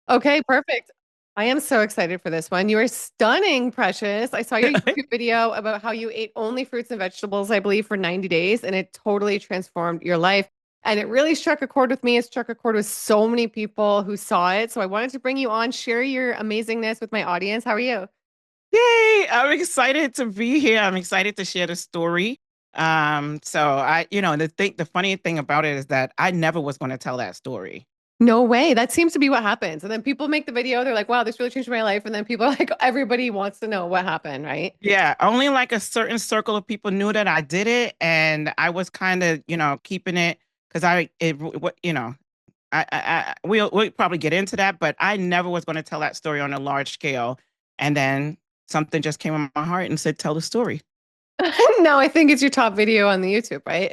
Okay, perfect. I am so excited for this one. You are stunning, Precious. I saw your YouTube video about how you ate only fruits and vegetables, I believe, for 90 days, and it totally transformed your life. And it really struck a chord with me. It struck a chord with so many people who saw it. So I wanted to bring you on, share your amazingness with my audience. How are you? Yay! I'm excited to be here. I'm excited to share the story. The funny thing about it is that I never was going to tell that story. No way. That seems to be what happens. And then people make the video, they're like, wow, this really changed my life. And then people are like, everybody wants to know what happened, right? Yeah, only like a certain circle of people knew that I did it, and I was kind of, keeping it because what, we'll probably get into that, but I never was going to tell that story on a large scale. And then something just came in my heart and said, "Tell the story." No, I think it's your top video on the YouTube, right?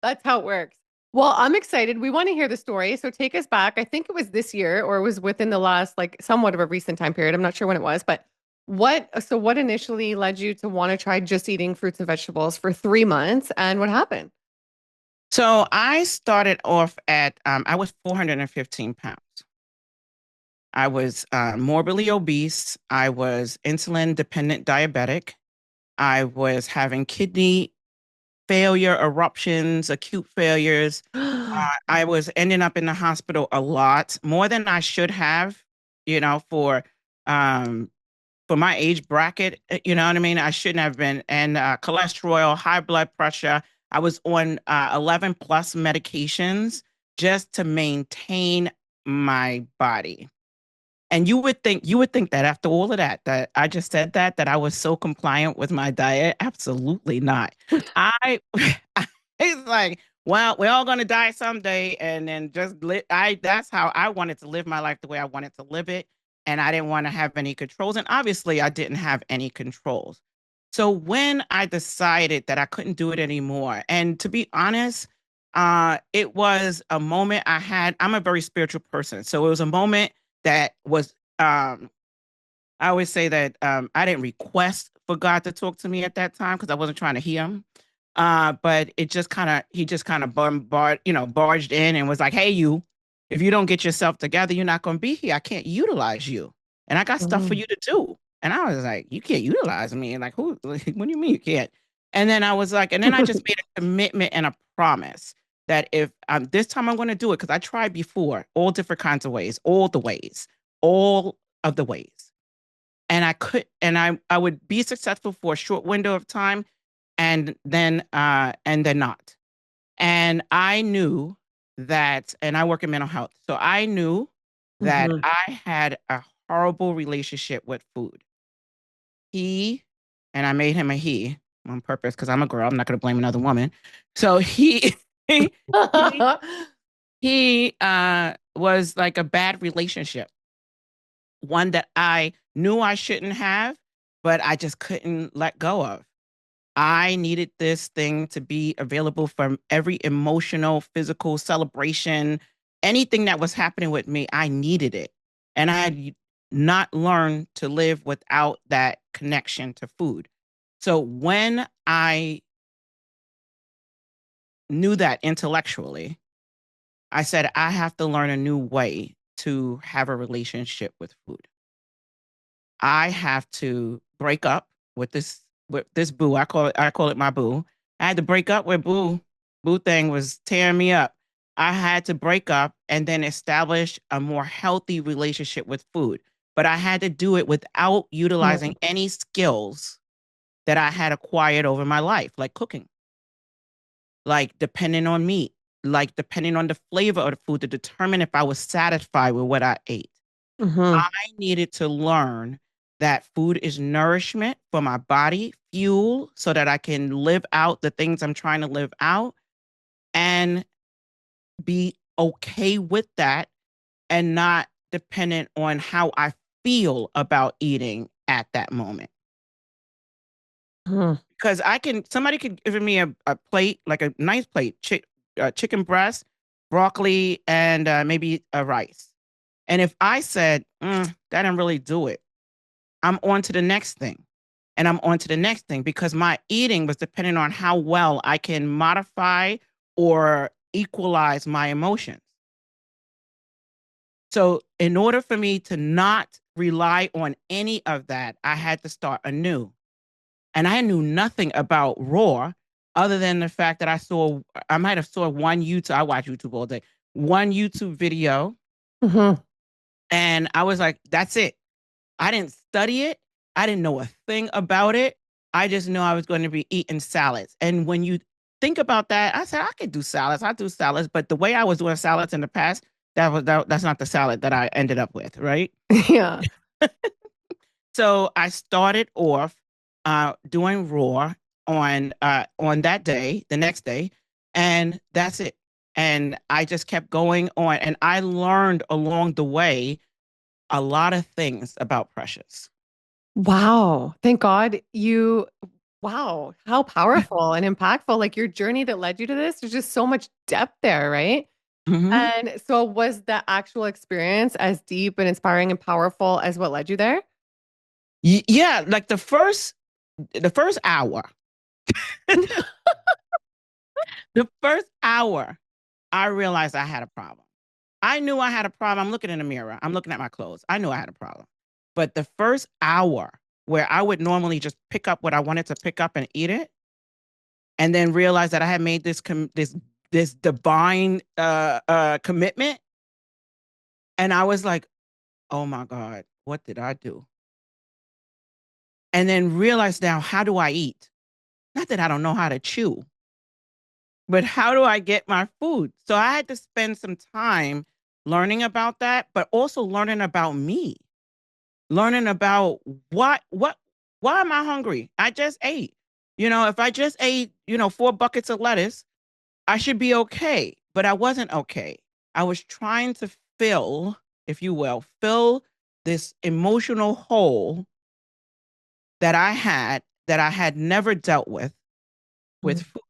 That's how it works. Well, I'm excited. We want to hear the story. So take us back. I think it was this year or it was within the last like somewhat of a recent time period. I'm not sure when it was, but what initially led you to want to try just eating fruits and vegetables for 3 months and what happened? So I started off I was 415 pounds. I was morbidly obese. I was insulin dependent diabetic. I was having kidney failure, eruptions, acute failures. I was ending up in the hospital a lot, more than I should have, you know, for um, for my age bracket. You know what I mean? I shouldn't have been. And cholesterol, high blood pressure. I was on 11 plus medications just to maintain my body. And you would think that after all of that I just said that I was so compliant with my diet. Absolutely not. I it's like, well, we're all gonna die someday, and then just that's how I wanted to live my life, the way I wanted to live it. And I didn't want to have any controls. And obviously I didn't have any controls. So when I decided that I couldn't do it anymore, and to be honest, it was a moment I had. I'm a very spiritual person. So it was a moment that was I always say that I didn't request for God to talk to me at that time because I wasn't trying to hear him. But it just kind of he just kind of barged in and was like, "Hey, you, if you don't get yourself together, you're not going to be here. I can't utilize you, and I got stuff for Mm. you to do." And I was like, "You can't utilize me?" And like, who? Like, what do you mean you can't? And then I was like, and then I just made a commitment and a promise that if this time I'm going to do it, because I tried before all different kinds of ways, all of the ways, and I would be successful for a short window of time, and then not. And I knew that, and I work in mental health, so I knew that Mhm. I had a horrible relationship with food. He, and I made him a he on purpose because I'm a girl. I'm not going to blame another woman. So he, he was like a bad relationship, one that I knew I shouldn't have, but I just couldn't let go of. I needed this thing to be available for every emotional, physical celebration, anything that was happening with me. I needed it. And I had not learned to live without that connection to food. So when I knew that intellectually, I said, I have to learn a new way to have a relationship with food. I have to break up with this boo. I call it my boo. I had to break up with boo. Boo thing was tearing me up. I had to break up and then establish a more healthy relationship with food. But I had to do it without utilizing any skills that I had acquired over my life, like cooking, like depending on meat, like depending on the flavor of the food to determine if I was satisfied with what I ate. Mhm. I needed to learn that food is nourishment for my body, fuel, so that I can live out the things I'm trying to live out and be okay with that and not dependent on how I feel about eating at that moment. Mhm. Because somebody could give me a plate, like a nice plate, chicken breast, broccoli, and maybe a rice. And if I said, that didn't really do it, I'm on to the next thing. And I'm on to the next thing because my eating was depending on how well I can modify or equalize my emotions. So in order for me to not rely on any of that, I had to start anew. And I knew nothing about raw other than the fact that I might have saw one YouTube, I watch YouTube all day, one YouTube video. Hmm. And I was like, that's it. I didn't study it. I didn't know a thing about it. I just knew I was going to be eating salads. And when you think about that, I said, I could do salads. I do salads. But the way I was doing salads in the past, that's not the salad that I ended up with, right? Yeah. So I started off doing raw on that day, the next day, and that's it. And I just kept going on, and I learned along the way a lot of things about Precious. Wow. Thank God you, wow, how powerful and impactful. Like your journey that led you to this, there's just so much depth there, right? Hmm. And so was the actual experience as deep and inspiring and powerful as what led you there? Yeah, like the first hour, the first hour, I realized I had a problem. I knew I had a problem. I'm looking in the mirror. I'm looking at my clothes. I knew I had a problem. But the first hour where I would normally just pick up what I wanted to pick up and eat it, and then realize that I had made this divine commitment, and I was like, "Oh my God, what did I do?" And then realize now, how do I eat? Not that I don't know how to chew, but how do I get my food? So I had to spend some time learning about that, but also learning about me, learning about what why am I hungry? I just ate. If I just ate, 4 buckets of lettuce, I should be okay. But I wasn't okay. I was trying to fill, if you will, fill this emotional hole that I had never dealt with Mm. food.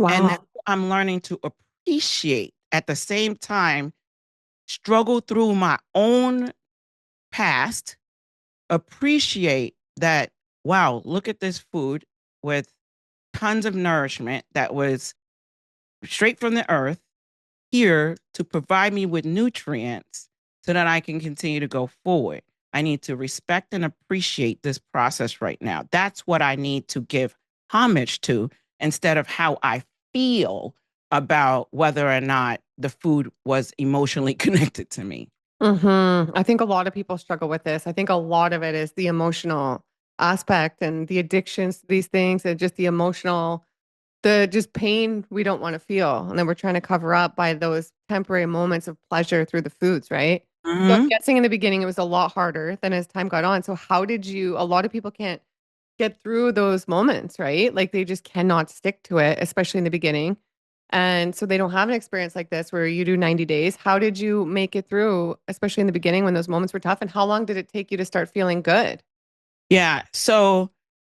And now Wow. I'm learning to appreciate at the same time, struggle through my own past, appreciate that, wow, look at this food with tons of nourishment that was straight from the earth here to provide me with nutrients so that I can continue to go forward. I need to respect and appreciate this process right now. That's what I need to give homage to instead of how I feel about whether or not the food was emotionally connected to me. I think a lot of people struggle with this. I think a lot of it is the emotional aspect and the addictions to these things and just the emotional, the just pain we don't want to feel. And then we're trying to cover up by those temporary moments of pleasure through the foods, right? So I'm Hmm. guessing in the beginning it was a lot harder than as time got on. So how did you, a lot of people can't get through those moments, right? Like they just cannot stick to it, especially in the beginning. And so they don't have an experience like this where you do 90 days. How did you make it through, especially in the beginning when those moments were tough? And how long did it take you to start feeling good? Yeah. So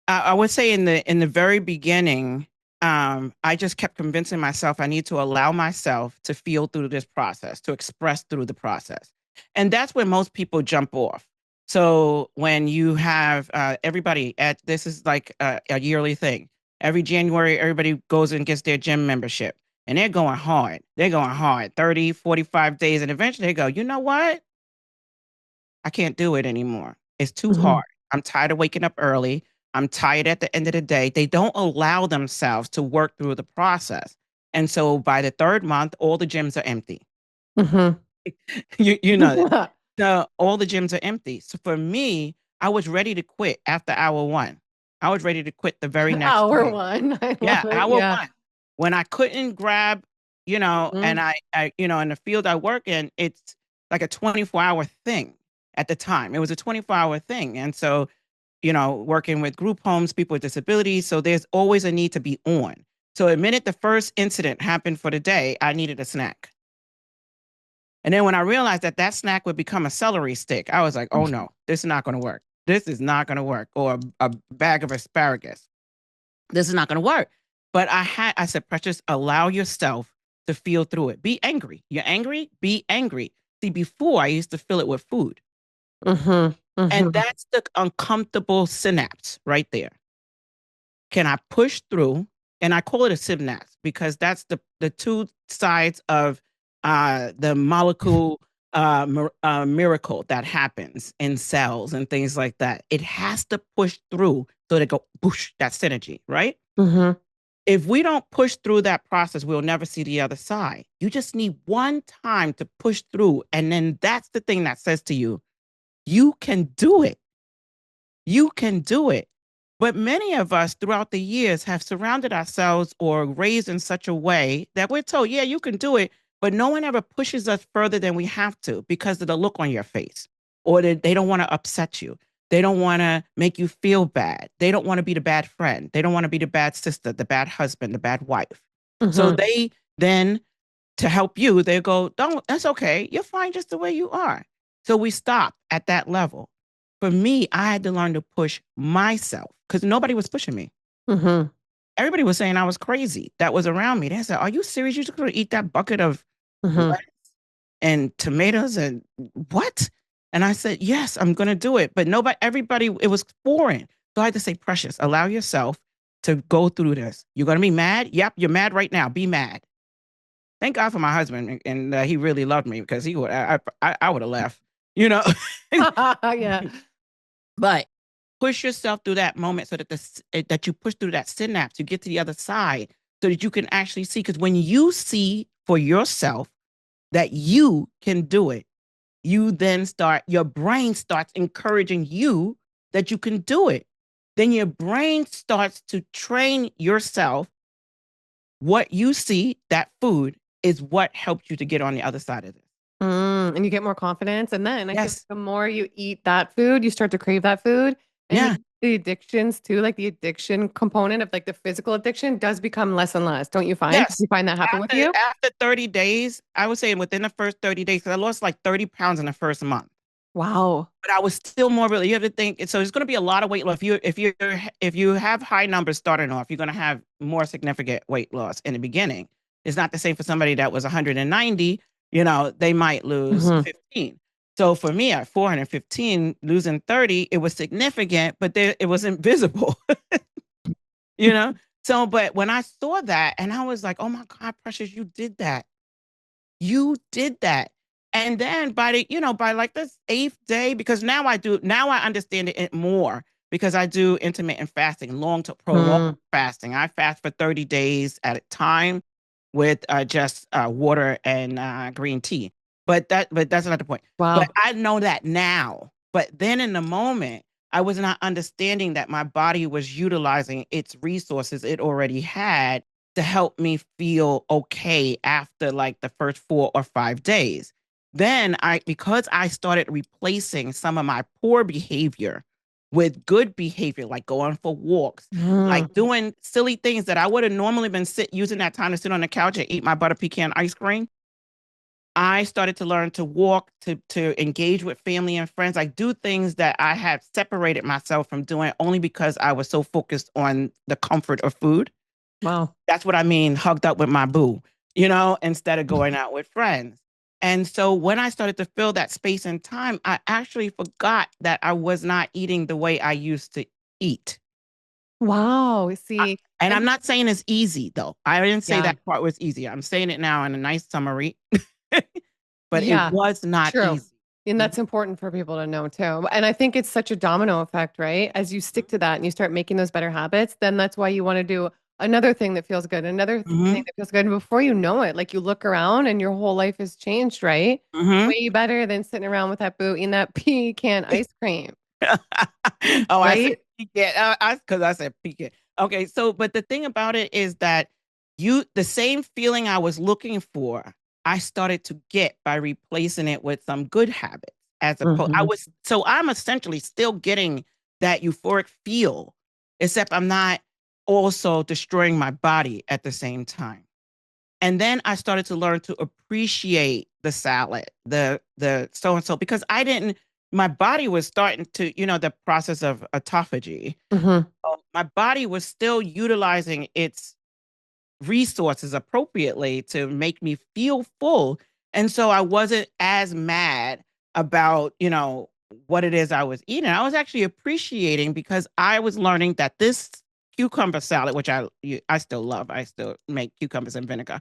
I would say in the very beginning, I just kept convincing myself I need to allow myself to feel through this process, to express through the process, and that's where most people jump off. So when you have everybody at this is like a yearly thing. Every January, everybody goes and gets their gym membership, and they're going hard. They're going hard, 30, 45 days, and eventually they go, you know what? I can't do it anymore. It's too Mhm. hard. I'm tired of waking up early. I'm tired at the end of the day. They don't allow themselves to work through the process. And so by the third month, all the gyms are empty. Mhm. You know that. All the gyms are empty. So for me, I was ready to quit after hour one. I was ready to quit the very next Hour day. one. I Yeah, love it. hour Yeah. one. When I couldn't grab, and Mhm. in the field I work in, it's like a 24-hour thing at the time. It was a 24-hour thing. And so, working with group homes, people with disabilities. So there's always a need to be on. So the minute the first incident happened for the day, I needed a snack. And then when I realized that that snack would become a celery stick, I was like, oh no, this is not going to work. This is not going to work. Or a bag of asparagus. This is not going to work. But I said, Precious, allow yourself to feel through it. Be angry. You're angry? Be angry. See, before I used to fill it with food. Mhm. And Mhm. that's the uncomfortable synapse right there. Can I push through? And I call it a synapse because that's the two sides of the molecule miracle that happens in cells and things like that. It has to push through so they go, boosh, that synergy, right? Mm-hmm. If we don't push through that process, we'll never see the other side. You just need one time to push through. And then that's the thing that says to you, you can do it. You can do it. But many of us throughout the years have surrounded ourselves or raised in such a way that we're told, yeah, you can do it. But no one ever pushes us further than we have to because of the look on your face, or they don't want to upset you. They don't want to make you feel bad. They don't want to be the bad friend. They don't want to be the bad sister, the bad husband, the bad wife. So Mm-hmm. they then, to help you, they go, don't, that's okay. You're fine just the way you are. So we stop at that level. For me, I had to learn to push myself because nobody was pushing me. Mm-hmm. Everybody was saying I was crazy that was around me. They said, are you serious? You're just going to eat that bucket of Mm-hmm. lettuce and tomatoes and what? And I said, yes, I'm going to do it. But nobody, everybody, it was foreign. So I had to say, Precious, allow yourself to go through this. You're going to be mad? Yep, you're mad right now. Be mad. Thank God for my husband. And he really loved me because he would, I would have left, you know. Yeah. But push yourself through that moment so that that you push through that synapse, you get to the other side so that you can actually see. Because when you see for yourself that you can do it, you then your brain starts encouraging you that you can do it. Then your brain starts to train yourself. What you see, that food, is what helped you to get on the other side of this. And you get more confidence. And then I feel like Yes. the more you eat that food, you start to crave that food. And Yeah. the addictions too, like the addiction component of like the physical addiction does become less and less. Don't you find? Do Yes. you find that happen with you? After 30 days, I would say within the first 30 days, because I lost like 30 pounds in the first month. Wow. But I was still more really, you have to think, so it's going to be a lot of weight loss. If you have high numbers starting off, you're going to have more significant weight loss in the beginning. It's not the same for somebody that was 190, they might lose Mm-hmm. 15. So for me at 415, losing 30, it was significant, but it was invisible, you know? So, but when I saw that and I was like, oh my God, Precious, you did that. You did that. And then by like the eighth day, because now I understand it more because I do intermittent fasting, long to prolonged Mm. fasting. I fast for 30 days at a time with just water and green tea. But that's not the point. But Wow. I know that now. But then in the moment, I was not understanding that my body was utilizing its resources it already had to help me feel okay after like the first 4 or 5 days. Then because I started replacing some of my poor behavior with good behavior, like going for walks, Mm. like doing silly things that I would have normally been using that time to sit on the couch and eat my butter pecan ice cream. I started to learn to walk, to engage with family and friends, like do things that I had separated myself from doing only because I was so focused on the comfort of food. Wow. That's what I mean, hugged up with my boo, instead of going out with friends. And so when I started to fill that space and time, I actually forgot that I was not eating the way I used to eat. Wow. See, And I'm and not saying it's easy, though. I didn't say yeah. that part was easy. I'm saying it now in a nice summary, but it Yeah. was not True. easy. And Mhm. that's important for people to know too. And I think it's such a domino effect, right? As you stick to that and you start making those better habits, then that's why you want to do another thing that feels good, another thing Mhm. that feels good. And before you know it, like you look around and your whole life has changed, right? Mhm. Way better than sitting around with that boo eating that pecan ice cream, Oh, I said right? pecan. Because I said pecan. Okay, so but the thing about it is that the same feeling I was looking for, I started to get by replacing it with some good habits. Hmm. So I'm essentially still getting that euphoric feel, except I'm not also destroying my body at the same time. And then I started to learn to appreciate the salad, the so and so, because my body was starting to, the process of autophagy. Hmm. My body was still utilizing its resources appropriately to make me feel full. And so I wasn't as mad about, what it is I was eating. I was actually appreciating because I was learning that this cucumber salad, which I still love, I still make cucumbers and vinegar.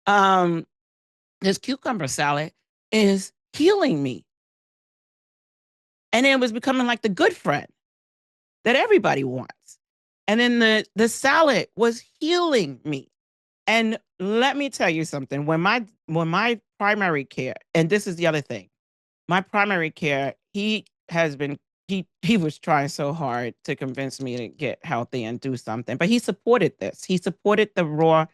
Um, this cucumber salad is healing me. And it was becoming like the good friend that everybody wants. And then the salad was healing me. And let me tell you something. When my primary care, and this is the other thing, my primary care, he was trying so hard to convince me to get healthy and do something, but he supported this. He supported the raw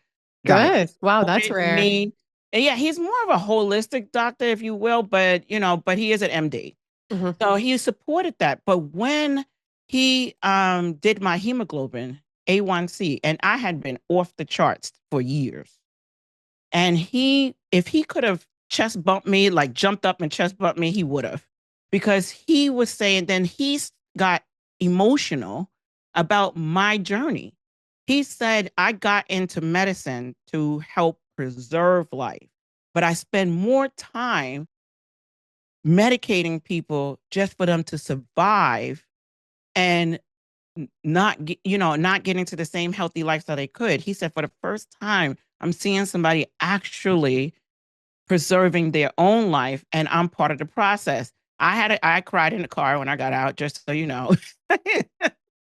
diet. He Good. Wow, that's supported rare. me. And yeah, he's more of a holistic doctor, if you will, but he is an MD. Hmm. So he supported that. But when he did my hemoglobin A1C, and I had been off the charts for years, and if he could have chest bumped me, like jumped up and chest bumped me, he would have. Because he was saying, then got emotional about my journey. He said, I got into medicine to help preserve life, but I spend more time medicating people just for them to survive and not getting to the same healthy lifestyle they could. He said, for the first time, I'm seeing somebody actually preserving their own life, and I'm part of the process. I cried in the car when I got out, just so you know.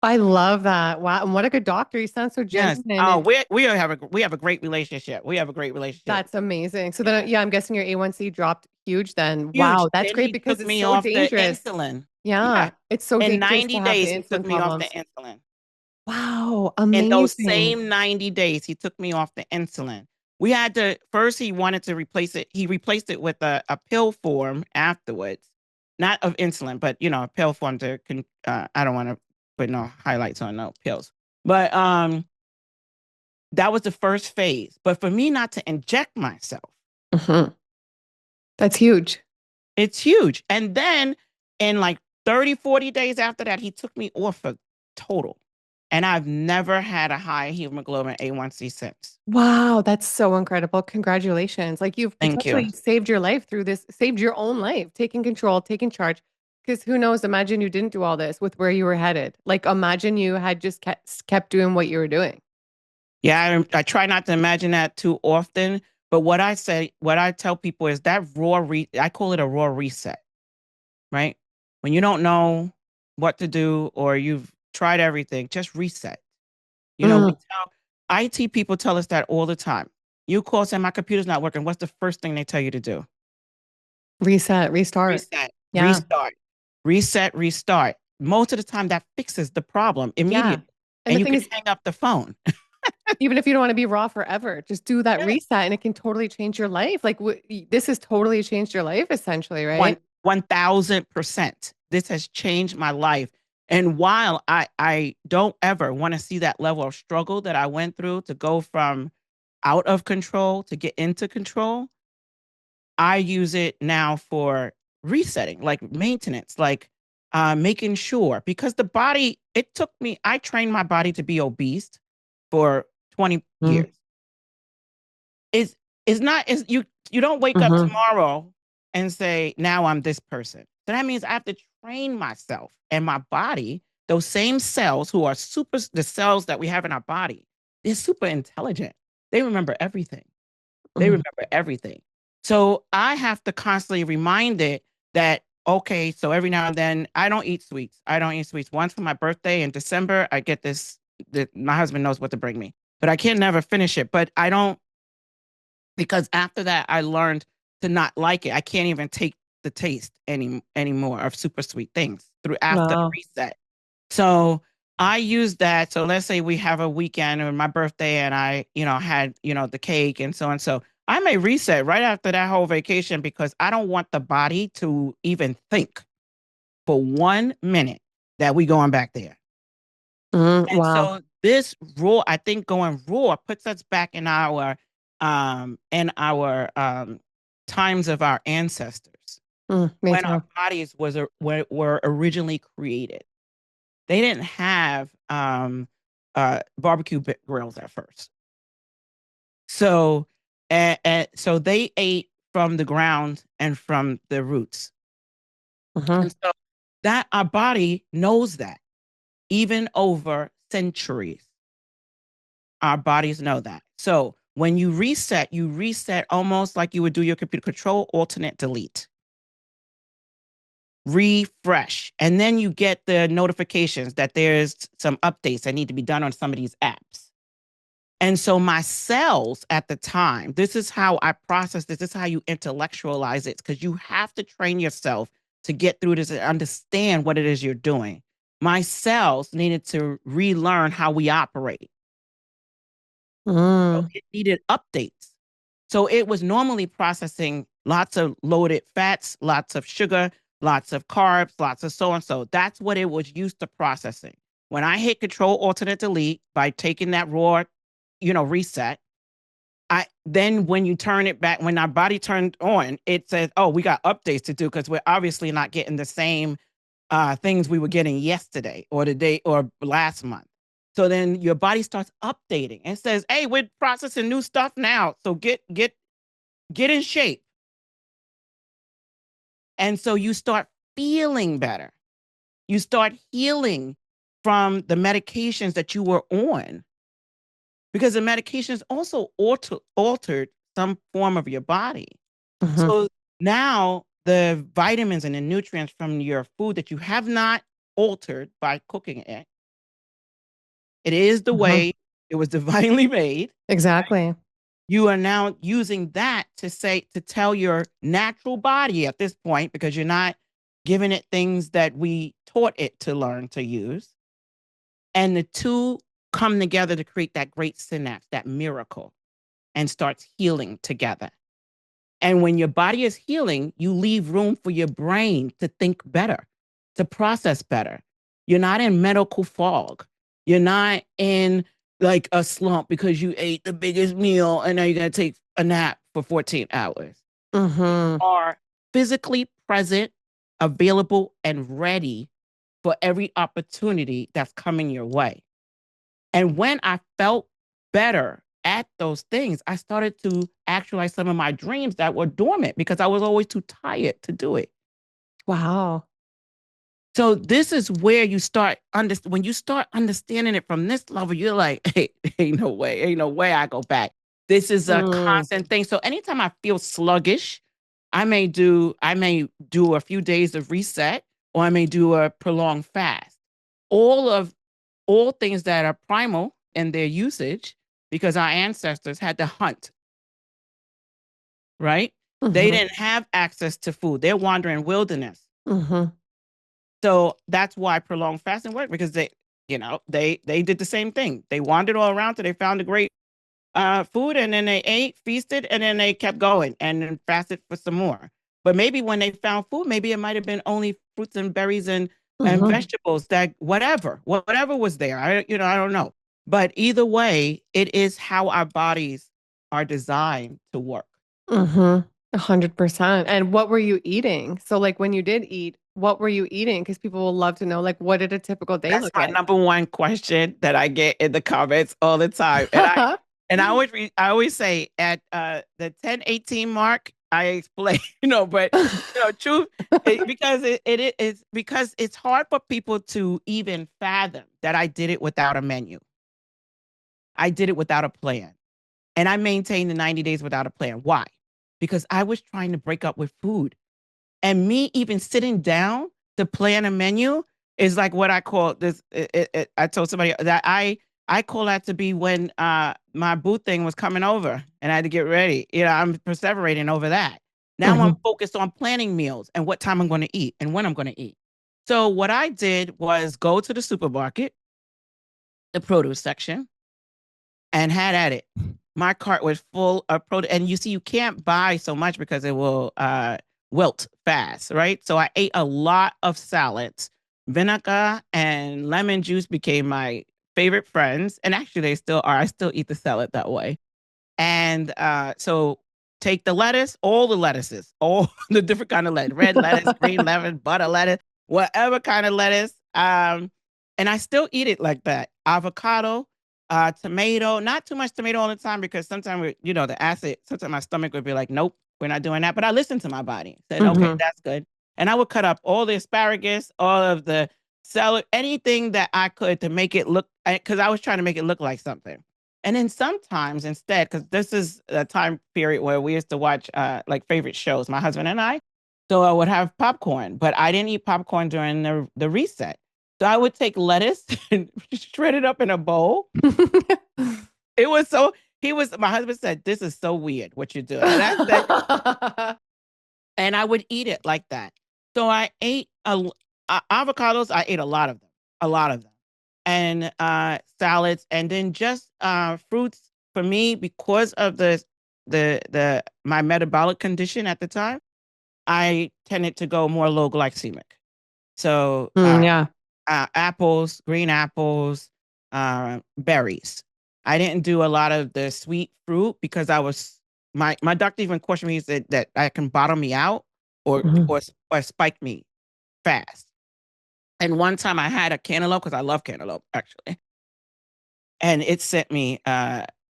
I love that. Wow. And what a good doctor. He sounds so Yes. genuine Oh, and we have a great relationship. We have a great relationship. that's amazing. So then, Yeah. yeah, I'm guessing your A1C dropped huge then. Huge. Wow. That's Then great he because took it's me so off the dangerous. insulin. Yeah. Yeah. It's so In dangerous to 90 have the days, he took insulin me off the problems. insulin. Wow. In those Amazing. same 90 days, he took me off the insulin. We had to first, he wanted to replace it. He replaced it with a pill form afterwards, not of insulin, but a pill form I don't want to put no highlights on no pills. But that was the first phase. But for me not to inject myself, Hmm. That's huge. it's huge. And then in like 30, 40 days after that, he took me off for total. And I've never had a high hemoglobin A1C since. Wow, that's so incredible. Congratulations. Like you've Thank you. potentially saved your life through this, saved your own life, taking control, taking charge. Because who knows, imagine you didn't do all this with where you were headed. Like imagine you had just kept doing what you were doing. Yeah, I try not to imagine that too often. But what I tell people is that I call it a raw reset, right? When you don't know what to do or you've tried everything, just reset. Mm, IT people tell us that all the time. You call saying my computer's not working. What's the first thing they tell you to do? reset, restart. Reset, Yeah. restart, reset, restart. Most of the time that fixes the problem Yeah. immediately. And And the you thing can is, hang up the phone. even if you don't want to be raw forever, just do that Yes. reset and it can totally change your life. Like this has totally changed your life essentially, One right? 1000%. This has changed my life. And while I don't ever want to see that level of struggle that I went through to go from out of control to get into control, I use it now for resetting, like maintenance, like making sure, because I trained my body to be obese for 20 Mm-hmm. years. It's not, you don't wake up Mm-hmm. tomorrow and say, now I'm this person. So that means I have to train myself and my body, those same cells the cells that we have in our body, they're super intelligent. They remember everything. They Mm-hmm. remember everything. So I have to constantly remind it that, okay, so every now and then I don't eat sweets. I don't eat sweets. Once for my birthday in December, I get this, that my husband knows what to bring me, but I can never finish it. But I don't, because after that, I learned to not like it. I can't even take the taste anymore of super sweet things through after the Wow. reset. So I use that. So let's say we have a weekend or my birthday and I, had, the cake and so and so. I may reset right after that whole vacation because I don't want the body to even think for 1 minute that we going back there. Mm, And wow. so this raw, I think going raw puts us back in our times of our ancestors Me when our too. bodies were originally created. They didn't have barbecue grills at first. So so they ate from the ground and from the roots. Hmm. And so that our body knows that even over centuries. Our bodies know that. So when you reset almost like you would do your computer, control, alternate, delete. refresh. And then you get the notifications that there's some updates that need to be done on some of these apps. And so my cells at the time, this is how I process this. This is how you intellectualize it, because you have to train yourself to get through this and understand what it is you're doing. My cells needed to relearn how we operate. So Mm. it needed updates. So it was normally processing lots of loaded fats, lots of sugar, lots of carbs, lots of so and so. That's what it was used to processing. When I hit Control Alternate Delete by taking that raw, reset, I then when you turn it back, when our body turned on, it says, "Oh, we got updates to do because we're obviously not getting the same things we were getting yesterday or the day or last month." So then your body starts updating and says, "Hey, we're processing new stuff now. So get in shape." And so you start feeling better. You start healing from the medications that you were on, because the medications also altered some form of your body. Hmm. So now the vitamins and the nutrients from your food that you have not altered by cooking it, it is the Hmm. way it was divinely made. Exactly. You are now using that to tell your natural body at this point, because you're not giving it things that we taught it to learn to use. And the two come together to create that great synapse, that miracle, and starts healing together. And when your body is healing, you leave room for your brain to think better, to process better. You're not in medical fog. You're not in like a slump because you ate the biggest meal and now you're going to take a nap for 14 hours. You Hmm. are physically present, available, and ready for every opportunity that's coming your way. And when I felt better at those things, I started to actualize some of my dreams that were dormant because I was always too tired to do it. Wow. So this is where you start when you start understanding it from this level, you're like, hey, ain't no way I go back. This is a Mm. constant thing. So anytime I feel sluggish, I may do a few days of reset, or I may do a prolonged fast. All of all things that are primal in their usage, because our ancestors had to hunt, right? They Hmm. didn't have access to food. They're wandering wilderness. Hmm. So that's why prolonged fasting worked, because they did the same thing. They wandered all around till they found a great food, and then they ate, feasted, and then they kept going and then fasted for some more. But maybe when they found food, maybe it might have been only fruits and berries and Hmm. vegetables, that whatever was there. I don't know. But either way, it is how our bodies are designed to work. Hmm. 100%. And what were you eating? So like when you did eat, what were you eating? Because people will love to know, like, what did a typical day That's look my like? number one question that I get in the comments all the time. And I always say at the 10:18 mark, I explain, but truth, because because it's hard for people to even fathom that I did it without a menu. I did it without a plan. And I maintained the 90 days without a plan. Why? Because I was trying to break up with food. And me even sitting down to plan a menu is like what I call this. I told somebody that I call that to be when my boo thing was coming over and I had to get ready. I'm perseverating over that. Now I'm Hmm. focused on planning meals and what time I'm going to eat and when I'm going to eat. So what I did was go to the supermarket, the produce section, and had at it. My cart was full of produce, and you see, you can't buy so much because it will wilt fast, right? So I ate a lot of salads. Vinegar and lemon juice became my favorite friends, and actually, they still are. I still eat the salad that way. And so take the lettuce, all the lettuces, all the different kind of lettuce, red lettuce, green lettuce, butter lettuce, whatever kind of lettuce. And I still eat it like that. Avocado, tomato, not too much tomato all the time, because sometimes, the acid, sometimes my stomach would be like, nope, we're not doing that. But I listened to my body, said, okay, Hmm. that's good. And I would cut up all the asparagus, all of the celery, anything that I could to make it look, because I was trying to make it look like something. And then sometimes instead, because this is a time period where we used to watch like favorite shows, my husband and I. So I would have popcorn, but I didn't eat popcorn during the reset. So I would take lettuce and shred it up in a bowl. It was so my husband said, "This is so weird what you're doing." And I said, and I would eat it like that. So I ate avocados. I ate a lot of them, a lot of them, and salads, and then just fruits for me because of the my metabolic condition at the time. I tended to go more low glycemic. So Yeah. apples, green apples, berries. I didn't do a lot of the sweet fruit because I was my doctor even questioned me. He said that I can bottom me out or Mhm. or spike me fast. And one time I had a cantaloupe because I love cantaloupe actually, and it sent me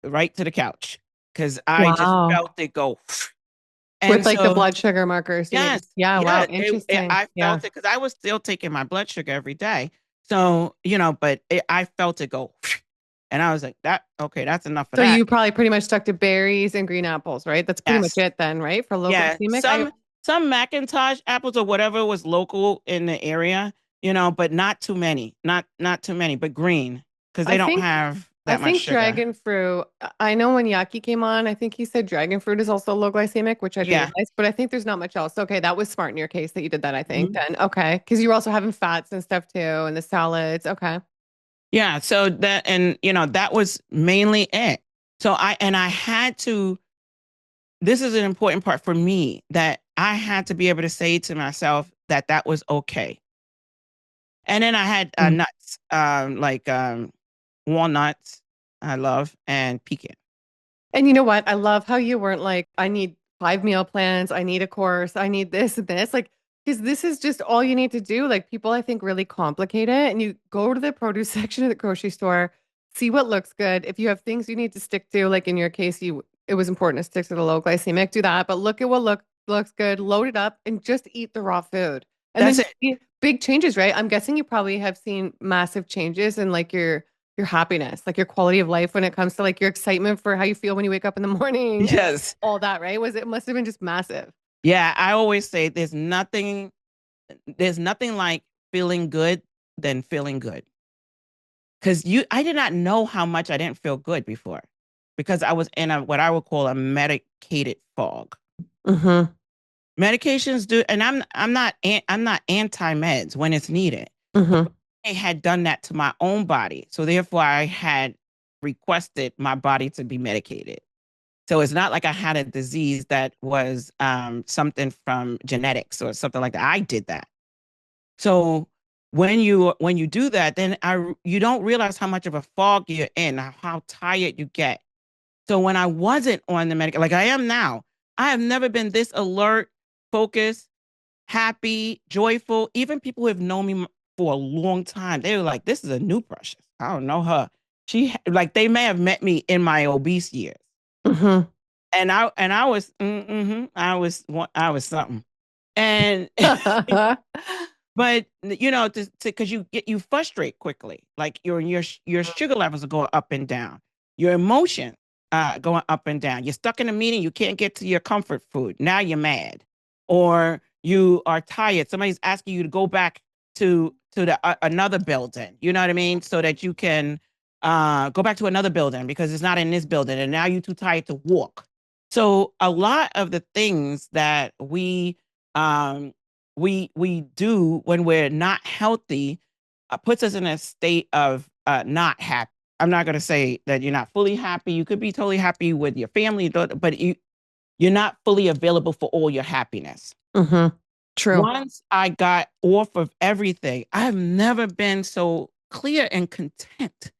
right to the couch because I just Wow. felt it go. With And like the so blood sugar markers, you mean? yes, Yeah, yeah, wow, interesting. I Yeah. felt it because I was still taking my blood sugar every day. So, but I felt it go, and I was like, that, okay, that's enough of So that. you probably pretty much stuck to berries and green apples, right? That's pretty much Yes. it then, right? For low Yeah. glycemic. Some Macintosh apples or whatever was local in the area, but not too many. Not too many, but green because I they don't think have I that much think sugar. dragon fruit. I know when Yaki came on, I think he said dragon fruit is also low glycemic, which I didn't Yeah. realize, but I think there's not much else. Okay, that was smart in your case that you did that, I think. Mhm. Then okay, because you were also having fats and stuff too, and the salads. Okay. Yeah. So that, and that was mainly it. So I had to, this is an important part for me that I had to be able to say to myself that that was okay. And then I had Mm. nuts, like walnuts, I love, and pecan. And you know what? I love how you weren't like, I need 5 meal plans, I need a course, I need this and this. Like, because this is just all you need to do. Like, people, I think, really complicate it. And you go to the produce section of the grocery store, see what looks good. If you have things you need to stick to, like in your case, it was important to stick to the low glycemic, do that. But look at what looks good, load it up, and just eat the raw food. And then That's you it. see big changes, right? I'm guessing you probably have seen massive changes in like your happiness, like your quality of life when it comes to like your excitement for how you feel when you wake up in the morning and Yes. all that, right? It must have been just massive. Yeah, I always say there's nothing like feeling good than feeling good. Because I did not know how much I didn't feel good before because I was in a what I would call a medicated fog. Mm-hmm. Medications do, and I'm not anti meds when it's needed. Mm-hmm. I had done that to my own body, so therefore I had requested my body to be medicated. So it's not like I had a disease that was something from genetics or something like that. I did that. So when you do that, then you don't realize how much of a fog you're in, how tired you get. So when I wasn't on the medical, like I am now, I have never been this alert, focused, happy, joyful. Even people who have known me for a long time, they were like, "This is a new Precious. I don't know her." Like they may have met me in my obese years, Mm-hmm. and I was I was something, and but to because you frustrate quickly, like your sugar levels are going up and down, your emotion going up and down. You're stuck in a meeting, you can't get to your comfort food. Now you're mad, or you are tired. Somebody's asking you to go back to the another building. You know what I mean, so that you can go back to another building because it's not in this building, and now you're too tired to walk. So a lot of the things that um we do when we're not healthy puts us in a state of not happy. I'm not going to say that you're not fully happy. You could be totally happy with your family, but you're not fully available for all your happiness. Mm-hmm. True. Once I got off of everything, I've never been so clear and content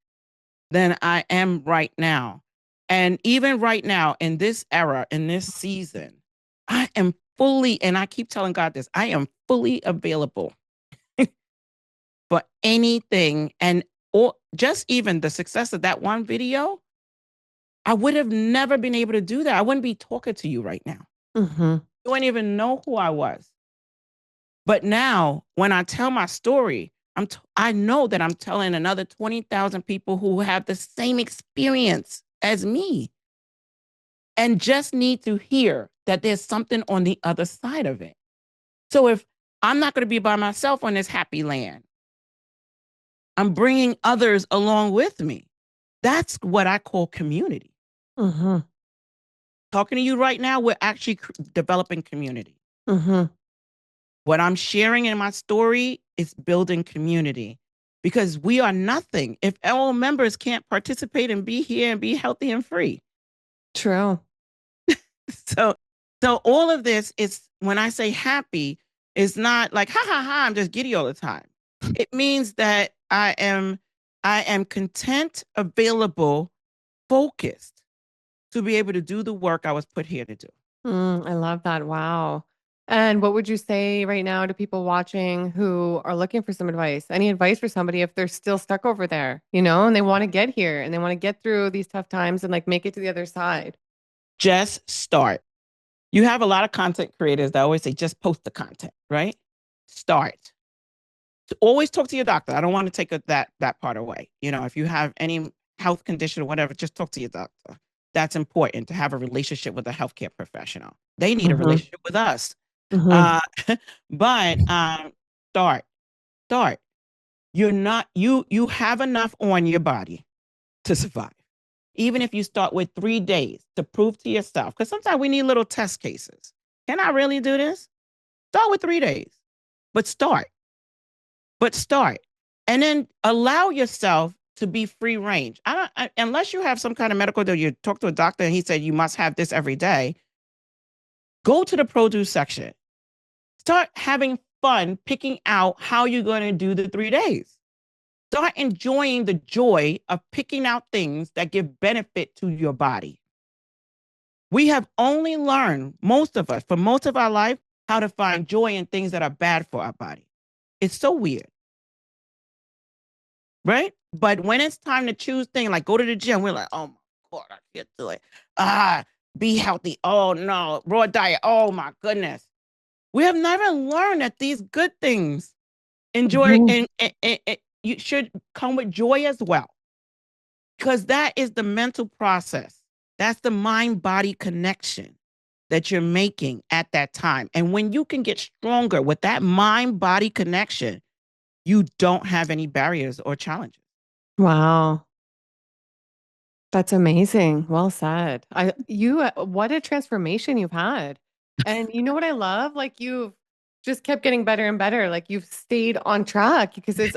than I am right now. And even right now, in this era, in this season, I am fully, and I keep telling God this, I am fully available for anything. And or just even the success of that one video, I would have never been able to do that. I wouldn't be talking to you right now. Mm-hmm. You wouldn't even know who I was. But now, when I tell my story, I know that I'm telling another 20,000 people who have the same experience as me and just need to hear that there's something on the other side of it. So if I'm not going to be by myself on this happy land, I'm bringing others along with me. That's what I call community. Mm-hmm. Talking to you right now, we're actually developing community. Mm-hmm. What I'm sharing in my story is building community because we are nothing if all members can't participate and be here and be healthy and free. True. So, so all of this is when I say happy, it's not like ha ha ha, I'm just giddy all the time. It means that I am content, available, focused to be able to do the work I was put here to do. I love that. Wow. And what would you say right now to people watching who are looking for some advice? Any advice for somebody if they're still stuck over there, and they want to get here and they want to get through these tough times and like make it to the other side? Just start. You have a lot of content creators that always say, just post the content, right? Start. Always talk to your doctor. I don't want to take that part away. If you have any health condition or whatever, just talk to your doctor. That's important to have a relationship with a healthcare professional. They need a Mm-hmm. relationship with us. Mm-hmm. Uh, but start, start. You have enough on your body to survive. Even if you start with 3 days to prove to yourself, because sometimes we need little test cases. Can I really do this? Start with 3 days, but start. But start, and then allow yourself to be free range. Unless you have some kind of medical that you talk to a doctor and he said you must have this every day. Go to the produce section. Start having fun picking out how you're going to do the 3 days. Start enjoying the joy of picking out things that give benefit to your body. We have only learned, most of us, for most of our life, how to find joy in things that are bad for our body. It's so weird. Right? But when it's time to choose things like go to the gym, we're like, oh my God, I can't do it. Be healthy. Oh no, raw diet. Oh my goodness. We have never learned that these good things enjoy Mm-hmm. and you should come with joy as well. Because that is the mental process. That's the mind body connection that you're making at that time. And when you can get stronger with that mind body connection, you don't have any barriers or challenges. Wow. That's amazing. Well said. What a transformation you've had. And you know what I love? Like you've just kept getting better and better. Like you've stayed on track because it's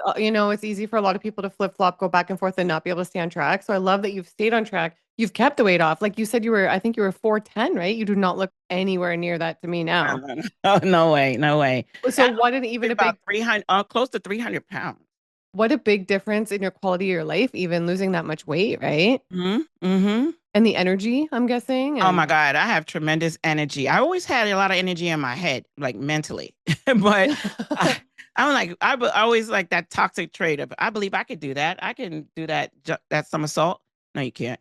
easy for a lot of people to flip-flop, go back and forth and not be able to stay on track. So I love that you've stayed on track. You've kept the weight off. Like you said I think you were 410, right? You do not look anywhere near that to me now. Oh, no way, no way. So I what an weigh even a about big 300, close to 300 pounds. what a big difference in your quality of your life, even losing that much weight, right? Mm-hmm. Mm-hmm. And the energy, I'm guessing. Oh And my God, I have tremendous energy. I always had a lot of energy in my head, like mentally, but I, I'm like, always like that toxic trait of, I believe I could do that. I can do that, that somersault. No, you can't.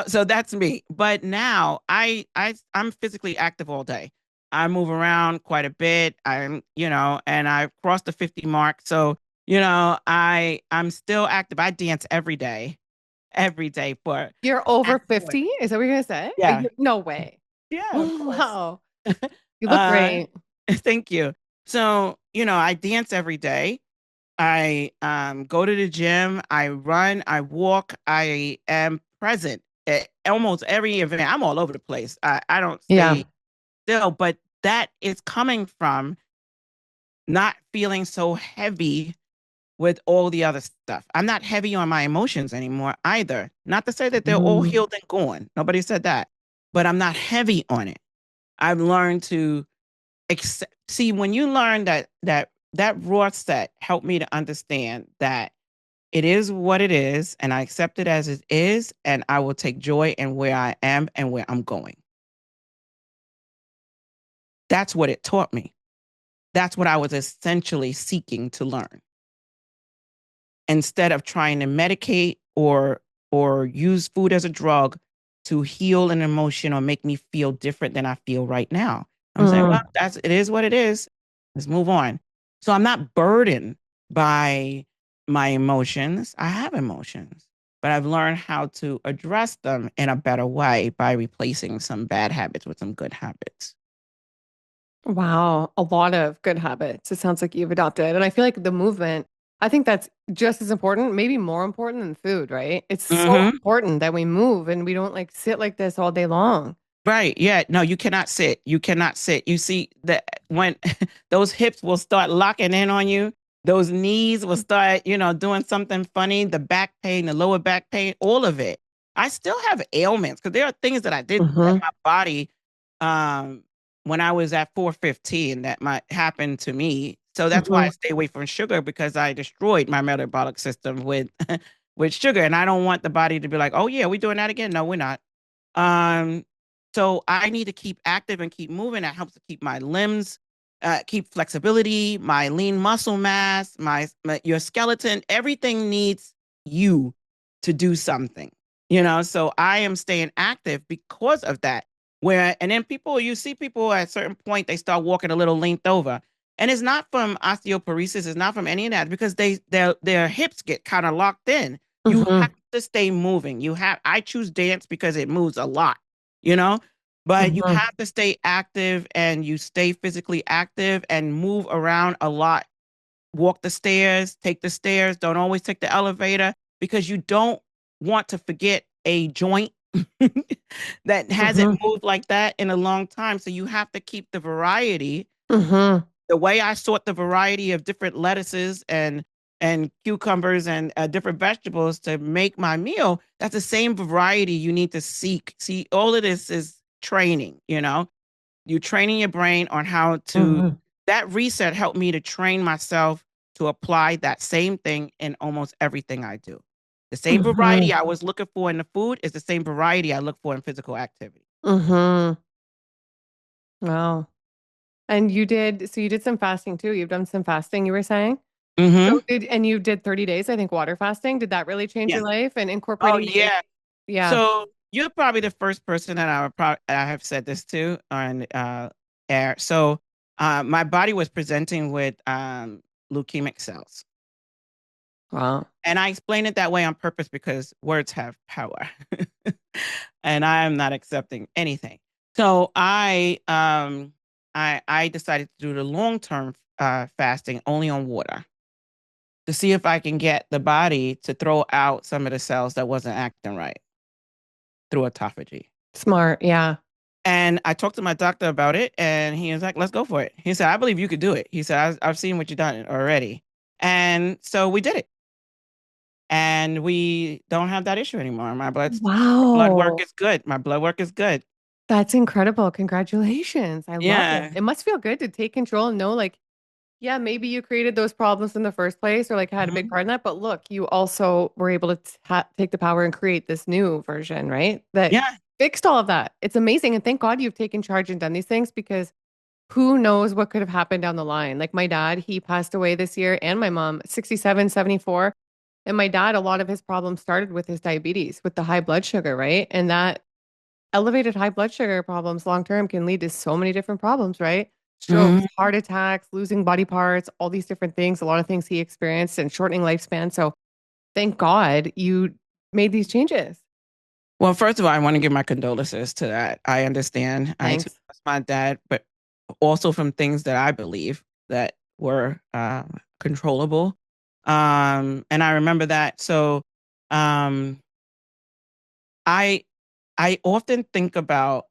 So that's me. But now I'm physically active all day. I move around quite a bit. And I've crossed the 50 mark. So, I'm still active. I dance every day for You're over active. 50? Is that what you're gonna say? Yeah. No way. Yeah, of course. Wow. You look Uh, great. thank you. So, I dance every day. I go to the gym, I run, I walk, I am present at almost every event. I'm all over the place. I don't Yeah. stay still, but that is coming from not feeling so heavy with all the other stuff. I'm not heavy on my emotions anymore either. Not to say that they're all Mm. healed and gone. Nobody said that. But I'm not heavy on it. I've learned to see when you learn that raw set helped me to understand that it is what it is and I accept it as it is and I will take joy in where I am and where I'm going. That's what it taught me. That's what I was essentially seeking to learn. Instead of trying to medicate or use food as a drug to heal an emotion or make me feel different than I feel right now. I'm saying, well, Mm. it is what it is. Let's move on. So I'm not burdened by my emotions. I have emotions, but I've learned how to address them in a better way by replacing some bad habits with some good habits. Wow, a lot of good habits. It sounds like you've adopted. And I feel like the movement, I think that's just as important, maybe more important than food, right? It's so Hmm. important that we move and we don't like sit like this all day long. Right. Yeah. No, you cannot sit. You cannot sit. You see that when those hips will start locking in on you, those knees will start, doing something funny, the back pain, the lower back pain, all of it. I still have ailments because there are things that I did that Mm-hmm. my body, um, when I was at 415, that might happen to me. So that's why I Mm-hmm. stay away from sugar because I destroyed my metabolic system with with sugar. And I don't want the body to be like, oh yeah, we doing that again. No, we're not. Um, so I need to keep active and keep moving. That helps to keep my limbs, keep flexibility, my lean muscle mass, your skeleton. Everything needs you to do something, So I am staying active because of that. And then you see people at a certain point, they start walking a little linked over. And it's not from osteoporosis, it's not from any of that because their hips get kind of locked in. You have Mm-hmm. to stay moving. I choose dance because it moves a lot, you know, but you Mm-hmm. have to stay active and you stay physically active and move around a lot. Walk the stairs, take the stairs, don't always take the elevator because you don't want to forget a joint that hasn't Mm-hmm. moved like that in a long time. So you have to keep the variety Mm-hmm. the way I sort the variety of different lettuces and cucumbers and different vegetables to make my meal, that's the same variety you need to seek. See, all of this is training, You're training your brain on how to Mm-hmm. that reset helped me to train myself to apply that same thing in almost everything I do. The same Mm-hmm. variety I was looking for in the food is the same variety I look for in physical activity. Mm-hmm. Wow. And you did some fasting too. You've done some fasting, you were saying? Hmm. And you did 30 days, I think, water fasting. Did that really change Yeah. your life and Oh, incorporating the, yeah. yeah, So you're probably the first person that I have said this to on air. So my body was presenting with leukemic cells, wow. and I explained it that way on purpose because words have power, and I am not accepting anything. So I decided to do the long term fasting only on water to see if I can get the body to throw out some of the cells that wasn't acting right through autophagy. Smart. Yeah. And I talked to my doctor about it, and he was like, "Let's go for it." He said, "I believe you could do it." He said, "I've seen what you've done already," and so we did it, and we don't have that issue anymore. My blood work Wow. is good. My blood work is good. That's incredible. Congratulations. I love it. Yeah. It must feel good to take control and know, like, yeah, maybe you created those problems in the first place or like had a big Mhm. part in that. But look, you also were able to take the power and create this new version, right? That Yeah. fixed all of that. It's amazing. And thank God you've taken charge and done these things because who knows what could have happened down the line. Like my dad, he passed away this year, and my mom, 67, 74. And my dad, a lot of his problems started with his diabetes, with the high blood sugar, right? And that elevated high blood sugar problems long term can lead to so many different problems, right? Strokes, Mhm. heart attacks, losing body parts, all these different things, a lot of things he experienced and shortening lifespan. So thank God you made these changes. Well, first of all, I want to give my condolences to that. I understand. I too Thanks. lost my dad, but also from things that I believe that were controllable. And I remember that. So um, I I often think about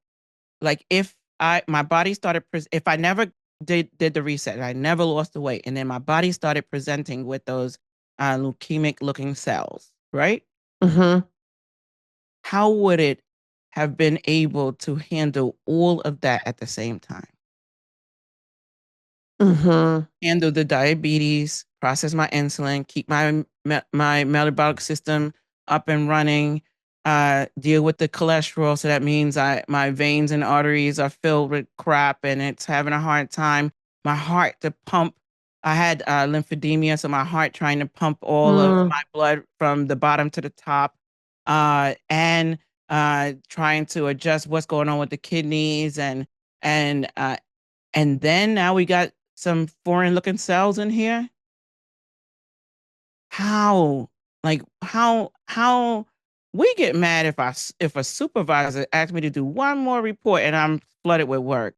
like if my body started if I never did the reset, I never lost the weight, and then my body started presenting with those leukemic looking cells, right? Mm-hmm. How would it have been able to handle all of that at the same time? Mm-hmm. Handle the diabetes, process my insulin, keep my metabolic system up and running, deal with the cholesterol. So that means my veins and arteries are filled with crap and it's having a hard time. My heart to pump. I had lymphedema, so my heart trying to pump all of Mm-hmm. my blood from the bottom to the top, and trying to adjust what's going on with the kidneys and uh, and then now we got some foreign looking cells in here. How? Like how we get mad if if a supervisor asks me to do one more report and I'm flooded with work.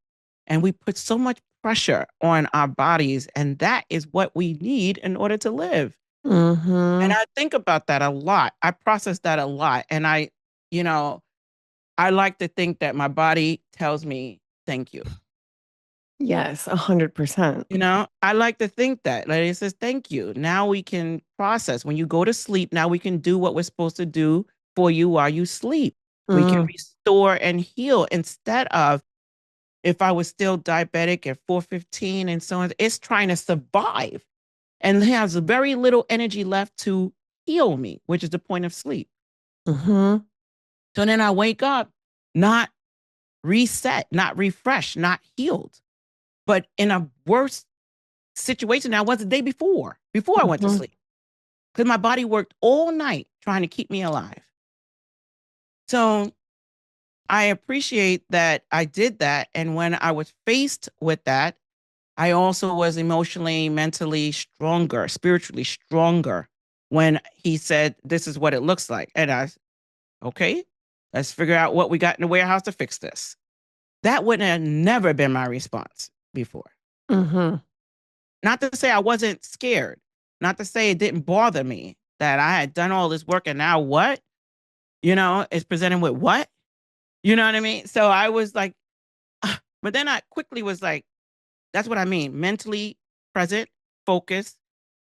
And we put so much pressure on our bodies, and that is what we need in order to live. And Mm-hmm. I think about that a lot. I process that a lot. And you know, I like to think that my body tells me thank you. Yes, 100%. I like to think that. Like it says, thank you. Now we can process. When you go to sleep, now we can do what we're supposed to do for you while you sleep. We can Mm, restore and heal instead of if I was still diabetic at 415 and so on. It's trying to survive and has very little energy left to heal me, which is the point of sleep. mm-hmm. So then I wake up not reset, not refreshed, not healed, but in a worse situation than I was the day before I went to Mm-hmm. sleep. Because my body worked all night trying to keep me alive. So I appreciate that I did that. And when I was faced with that, I also was emotionally, mentally stronger, spiritually stronger when he said, this is what it looks like. And okay, let's figure out what we got in the warehouse to fix this. That would have never been my response before. Mm-hmm. Not to say I wasn't scared, not to say it didn't bother me that I had done all this work and now what? It's presenting with what? You know what I mean? So I was like, but then I quickly was like, that's what I mean. Mentally present, focused,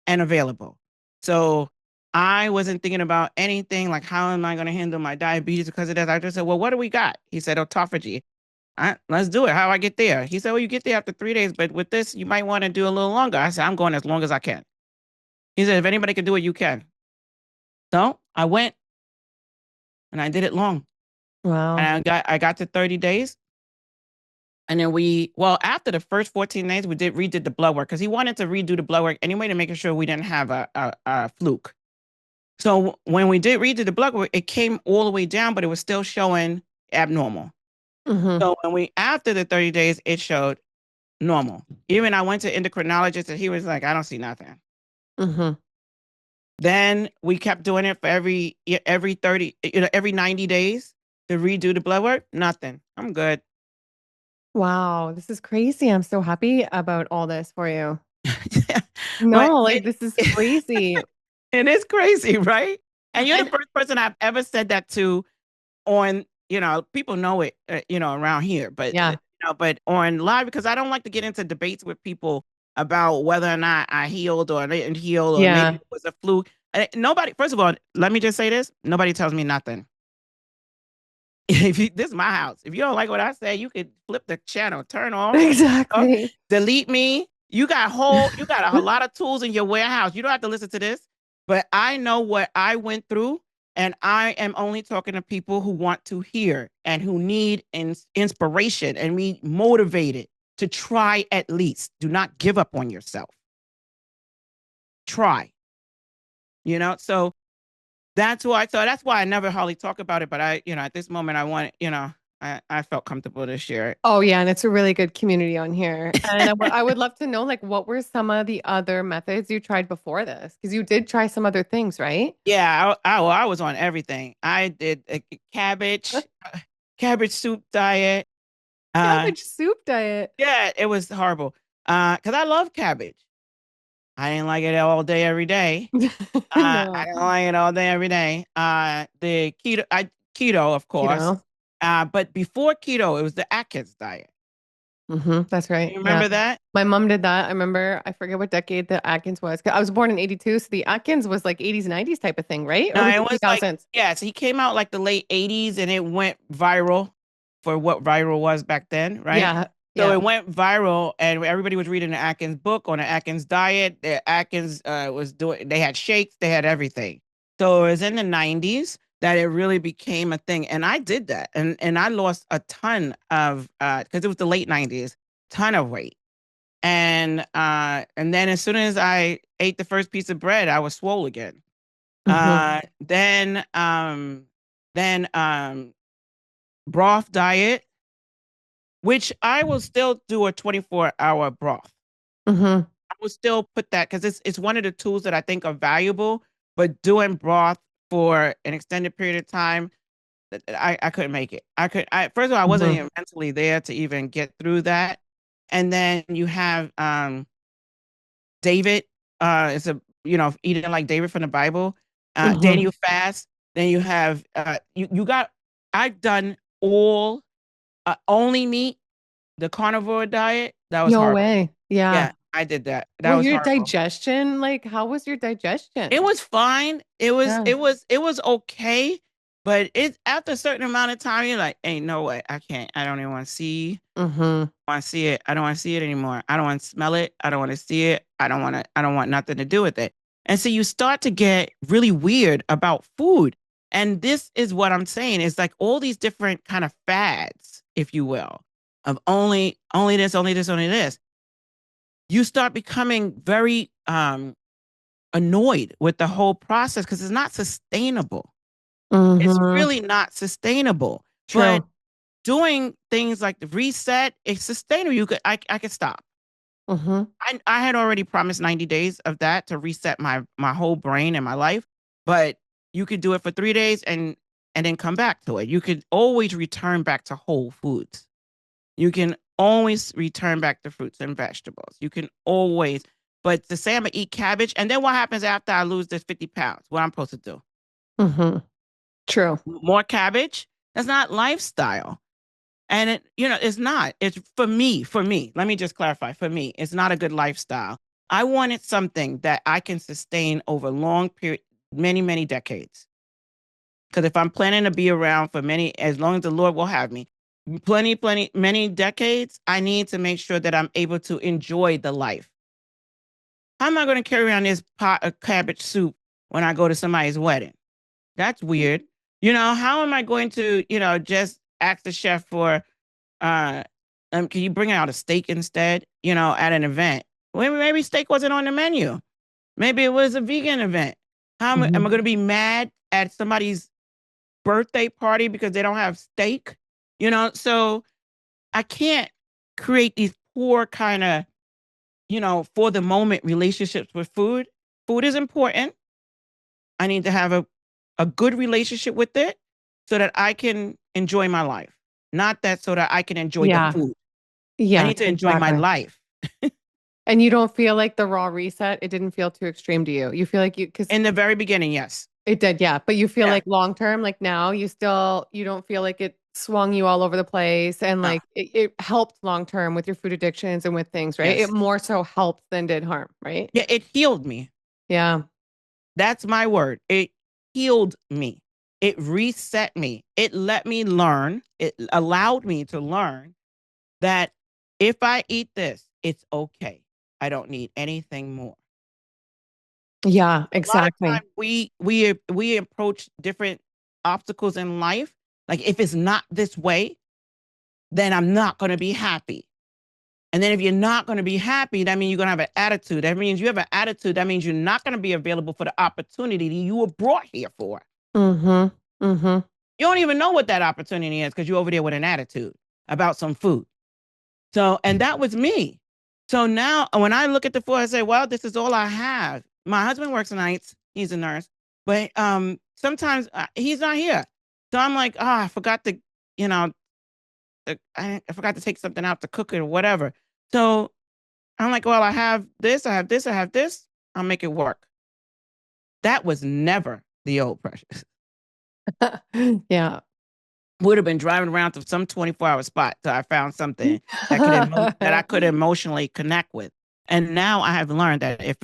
and available. So I wasn't thinking about anything like how am I going to handle my diabetes because of that. I just said, well, what do we got? He said, autophagy. Let's do it. How do I get there? He said, well, you get there after 3 days, but with this, you might want to do a little longer. I said, I'm going as long as I can. He said, if anybody can do it, you can. So I went and I did it long. And Wow. I got to 30 days. And then after the first 14 days, we redid the blood work because he wanted to redo the blood work anyway to make sure we didn't have a fluke. So when we did redo the blood work, it came all the way down, but it was still showing abnormal. Mm-hmm. So after the 30 days, it showed normal. Even I went to endocrinologist and he was like, I don't see nothing. Mm-hmm. Then we kept doing it for every 30, every 90 days to redo the blood work. Nothing. I'm good. Wow, this is crazy. I'm so happy about all this for you. But No, like this is crazy. it is crazy, right? And you're the And first person I've ever said that to on, people know it, around here, yeah, but on live, because I don't like to get into debates with people about whether or not I healed or didn't heal, or maybe yeah, it was a fluke. Nobody, first of all, let me just say this. Nobody tells me nothing. This is my house. If you don't like what I say, you could flip the channel, turn off, exactly. delete me. You got a lot of tools in your warehouse. You don't have to listen to this, but I know what I went through, and I am only talking to people who want to hear and who need inspiration and be motivated to try at least. Do not give up on yourself. Try, So that's why. So that's why I never hardly talk about it. But at this moment, I want, I felt comfortable to share Oh yeah, and it's a really good community on here. And I would love to know like what were some of the other methods you tried before this? Because you did try some other things, right? Yeah, I was on everything. I did a cabbage soup diet. Uh, Cabbage soup diet. yeah, it was horrible. Because I love cabbage. I didn't like it all day, every day. I No, didn't like it all day, every day. The keto, of course. keto. But before keto, it was the Atkins diet. That's right. You Yeah. remember that? My mom did that. I remember, I forget what decade the Atkins was. 'Cause I was born in 82, so the Atkins was like 80s, 90s type of thing, right? Or No, was it it was like, 2000s? yes, he came out like the late 80s and it went viral for what viral was back then, right? Yeah. So Yeah. it went viral and everybody was reading the Atkins book on the Atkins diet. The Atkins they had shakes, they had everything. So it was in the 90s that it really became a thing. And I did that. And I lost a ton of, because it was the late 90s, ton of weight. And then as soon as I ate the first piece of bread, I was swole again. hmm Uh, then um, then broth diet, which I will still do a 24-hour broth. hmm I will still put that because it's one of the tools that I think are valuable. But doing broth for an extended period of time, I couldn't make it. First of all, I wasn't hmm even mentally there to even get through that. and then you have David, it's a, eating like David from the Bible. Hmm. Daniel fast. Then you have you got. I've done all only meat, the carnivore diet. That was No horrible. way. Yeah. Yeah, I did that. That Well, was your horrible. digestion, like, how was your It digestion? was fine. It was Yeah. it was it was okay, but it after a certain amount of time, you're like, ain't no way. I can't. I don't even Hmm. want to see it. I don't want to see it anymore. I don't want to smell it. I don't want to see it. I don't want nothing to do with it. And so you start to get really weird about food. And this is what I'm saying is like all these different kind of fads, if you will, of only this, only this, only this. You start becoming very annoyed with the whole process because it's not sustainable. It's Hmm. really not sustainable. But True. doing things like the reset, it's sustainable. I could stop. Hmm. I had already promised 90 days of that to reset my whole brain and my life, but you could do it for 3 days and then come back to it. You could always return back to whole foods. You can always return back to fruits and vegetables. You can always, but to say I'm gonna eat cabbage, and then what happens after I lose this 50 pounds? What I'm supposed to do? Hmm. True. More cabbage? That's not lifestyle. And it's not. It's for me. Let me just clarify. For me, it's not a good lifestyle. I wanted something that I can sustain over long period, many, many decades. Because if I'm planning to be around for many, as long as the Lord will have me, many decades, I need to make sure that I'm able to enjoy the life. How am I going to carry around this pot of cabbage soup when I go to somebody's wedding? That's weird. How am I going to, just ask the chef for, uh, can you bring out a steak instead, at an event? Well, maybe steak wasn't on the menu. Maybe it was a vegan event. Am I Hmm. going to be mad at somebody's birthday party because they don't have steak? So I can't create these poor kind of, for the moment relationships with food. Food is important. I need to have a good relationship with it so that I can enjoy my life, not that so that I can enjoy the Yeah. food. I Yeah, need to enjoy my exactly. life. And you don't feel like the raw reset, it didn't feel too extreme to you. You feel like because In the very beginning, yes. it did, yeah. But you feel Yeah. like long term, like now, you don't feel like it swung you all over the place and No. like it helped long term with your food addictions and with things, right? It Yes. more so helped than did harm, right? Yeah, it healed me. Yeah. That's my word. It healed me. It reset me. It let me learn. It allowed me to learn that if I eat this, it's okay. I don't need anything more. Yeah, A lot of exactly. times we approach different obstacles in life. Like if it's not this way, then I'm not going to be happy. And then if you're not going to be happy, that means you're going to have an attitude. That means you have an attitude. That means you're not going to be available for the opportunity that you were brought here for. Mm-hmm. Mm-hmm. You don't even know what that opportunity is because you're over there with an attitude about some food. So, and that was me. So now when I look at the food, I say, well, this is all I have. My husband works nights. He's a nurse, but sometimes he's not here. So I'm like, I forgot to, you know, I forgot to take something out to cook it or whatever. So I'm like, well, I have this, I have this, I have this. I'll make it work. That was never the old Precious. Yeah. Would have been driving around to some 24-hour spot till I found something that I could emotionally connect with. And now I have learned that if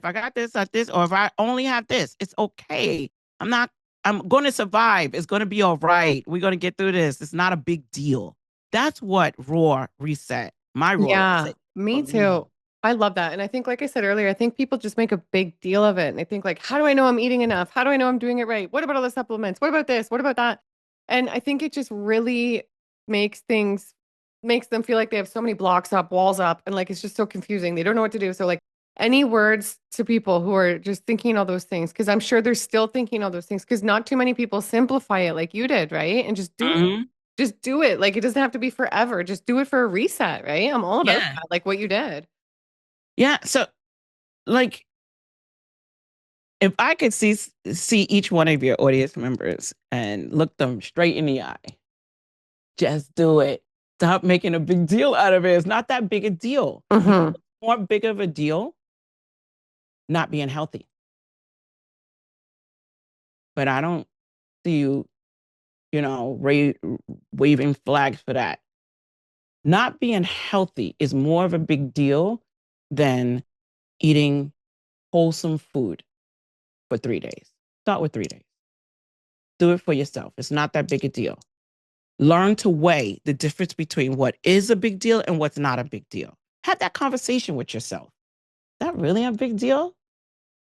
I got this at this, or if I only have this, it's okay. I'm not, I'm going to survive. It's going to be all right. We're going to get through this. It's not a big deal. That's what my raw Yeah, reset for me me. too. I love that. And I think, like I said earlier, I think people just make a big deal of it. And I think, like, how do I know I'm eating enough? How do I know I'm doing it right? What about all the supplements? What about this? What about that? And I think it just really makes things, makes them feel like they have so many blocks up, walls up, and like it's just so confusing. They don't know what to do. So, like, any words to people who are just thinking all those things, because I'm sure they're still thinking all those things, because not too many people simplify it like you did, right? And just do it. Hmm. Just do it. Like it doesn't have to be forever. Just do it for a reset, right? I'm all about Yeah. that, like what you did. Yeah. So, like, if I could see each one of your audience members and look them straight in the eye, just do it. Stop making a big deal out of it. It's not that big a deal. You know Mm-hmm. what's more big of a deal? Not being healthy. But I don't see you, waving flags for that. Not being healthy is more of a big deal than eating wholesome food for 3 days. Start with 3 days. Do it for yourself. It's not that big a deal. Learn to weigh the difference between what is a big deal and what's not a big deal. Have that conversation with yourself. Is that really a big deal?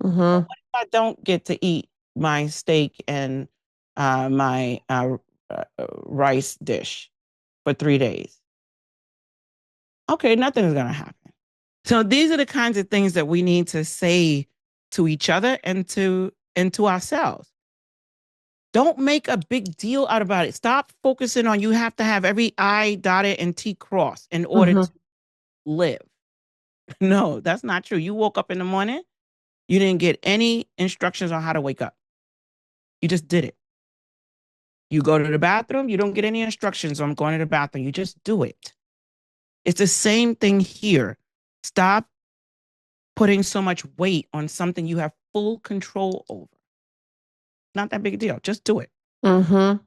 Or Mm-hmm. what if I don't get to eat my steak and my rice dish for 3 days? Okay, nothing's going to happen. So these are the kinds of things that we need to say to each other and to ourselves. Don't make a big deal out about it. Stop focusing on you have to have every I dotted and T crossed in order Mm-hmm. to live. No, that's not true. You woke up in the morning, you didn't get any instructions on how to wake up. You just did it. You go to the bathroom, you don't get any instructions on going to the bathroom. You just do it. It's the same thing here. Stop putting so much weight on something you have full control over. Not that big a deal. Just do it. Mm-hmm.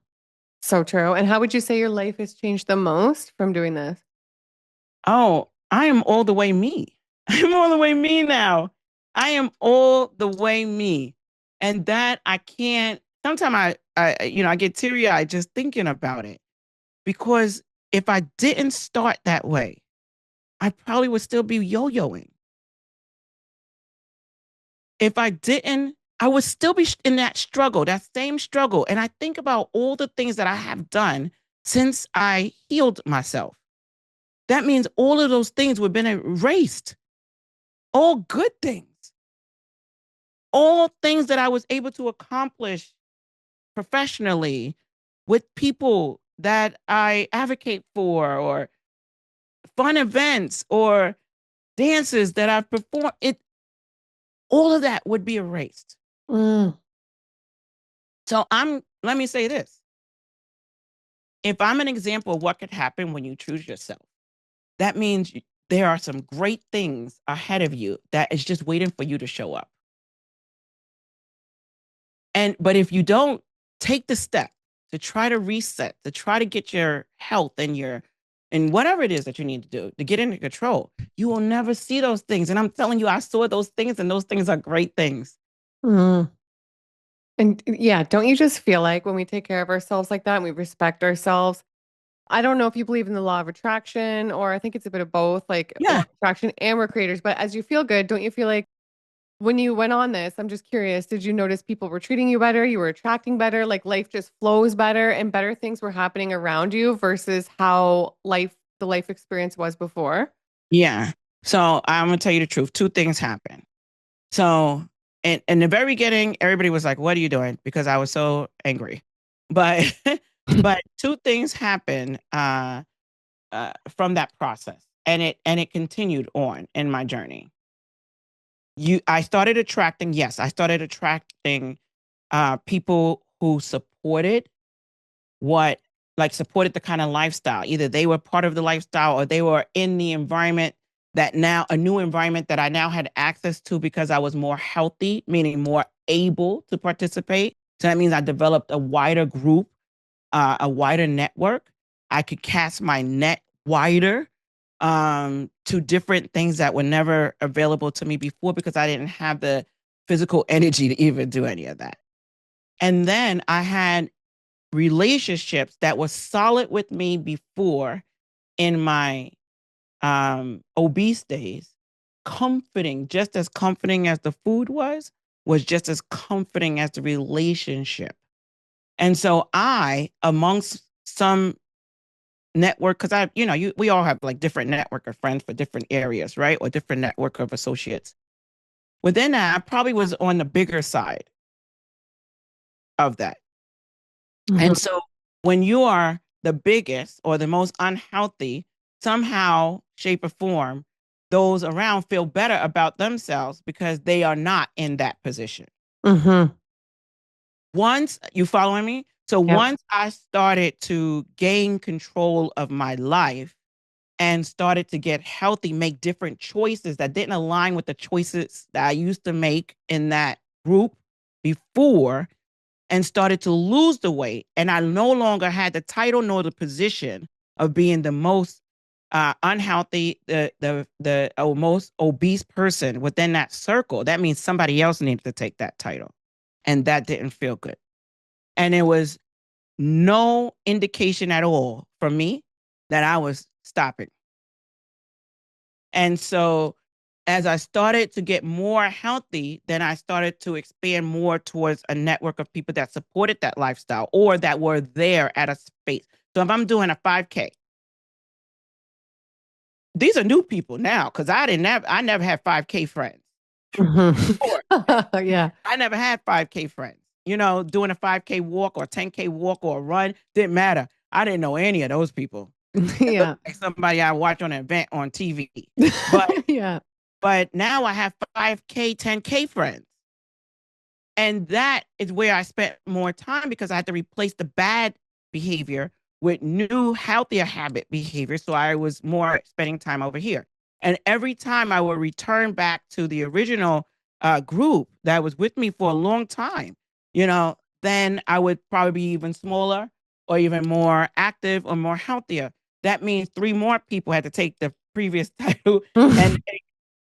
So true. And how would you say your life has changed the most from doing this? Oh, I am all the way me. I'm all the way me now. I am all the way me. And that I can't, sometimes I get teary eyed just thinking about it because if I didn't start that way, I probably would still be yo-yoing. If I didn't, I would still be in that struggle, that same struggle. And I think about all the things that I have done since I healed myself. That means all of those things would have been erased. All good things, all things that I was able to accomplish professionally with people that I advocate for, or fun events or dances that I've performed. All of that would be erased. Mm. So let me say this. If I'm an example of what could happen when you choose yourself, that means there are some great things ahead of you that is just waiting for you to show up. But if you don't take the step to try to reset, to try to get your health and whatever it is that you need to do to get into control, you will never see those things. And I'm telling you, I saw those things, and those things are great things. Mm. And yeah, don't you just feel like when we take care of ourselves like that and we respect ourselves? I don't know if you believe in the law of attraction, or I think it's a bit of both, like law Yeah. of attraction, and we're creators. But as you feel good, don't you feel like when you went on this, I'm just curious, did you notice people were treating you better? You were attracting better, like life just flows better and better things were happening around you versus how the life experience was before? Yeah. So I'm gonna tell you the truth. Two things happened. So in the very beginning, everybody was like, "What are you doing?" Because I was so angry. But but two things happened from that process, and it continued on in my journey. I started attracting. Yes, I started attracting people who what supported the kind of lifestyle. Either they were part of the lifestyle or they were in the environment that now a new environment that I now had access to because I was more healthy, meaning more able to participate. So that means I developed a wider group, a wider network. I could cast my net wider to different things that were never available to me before because I didn't have the physical energy to even do any of that. And then I had relationships that were solid with me before in my obese days, comforting, just as comforting as the food was just as comforting as the relationship. And so amongst some network, because we all have like different network of friends for different areas, right? Or different network of associates. Within that, I probably was on the bigger side of that. Mhm. And so when you are the biggest or the most unhealthy, somehow, shape, or form, those around feel better about themselves because they are not in that position. Mhm. Once you following me? So Yep. once I started to gain control of my life and started to get healthy, make different choices that didn't align with the choices that I used to make in that group before, and started to lose the weight. And I no longer had the title nor the position of being the most unhealthy, the most obese person within that circle. That means somebody else needed to take that title. And that didn't feel good. And it was no indication at all from me that I was stopping. And so as I started to get more healthy, then I started to expand more towards a network of people that supported that lifestyle or that were there at a space. So if I'm doing a 5K, these are new people now because I never had 5K friends. Before. Yeah. I never had 5K friends. You know, doing a 5K walk or 10K walk or a run didn't matter. I didn't know any of those people. It looked Yeah. like somebody I watched on an event on TV. But Yeah. but now I have 5K, 10K friends. And that is where I spent more time because I had to replace the bad behavior with new, healthier habit behavior. So I was more spending time over here. And every time I would return back to the original group that was with me for a long time, you know, then I would probably be even smaller or even more active or more healthier. That means three more people had to take the previous title. And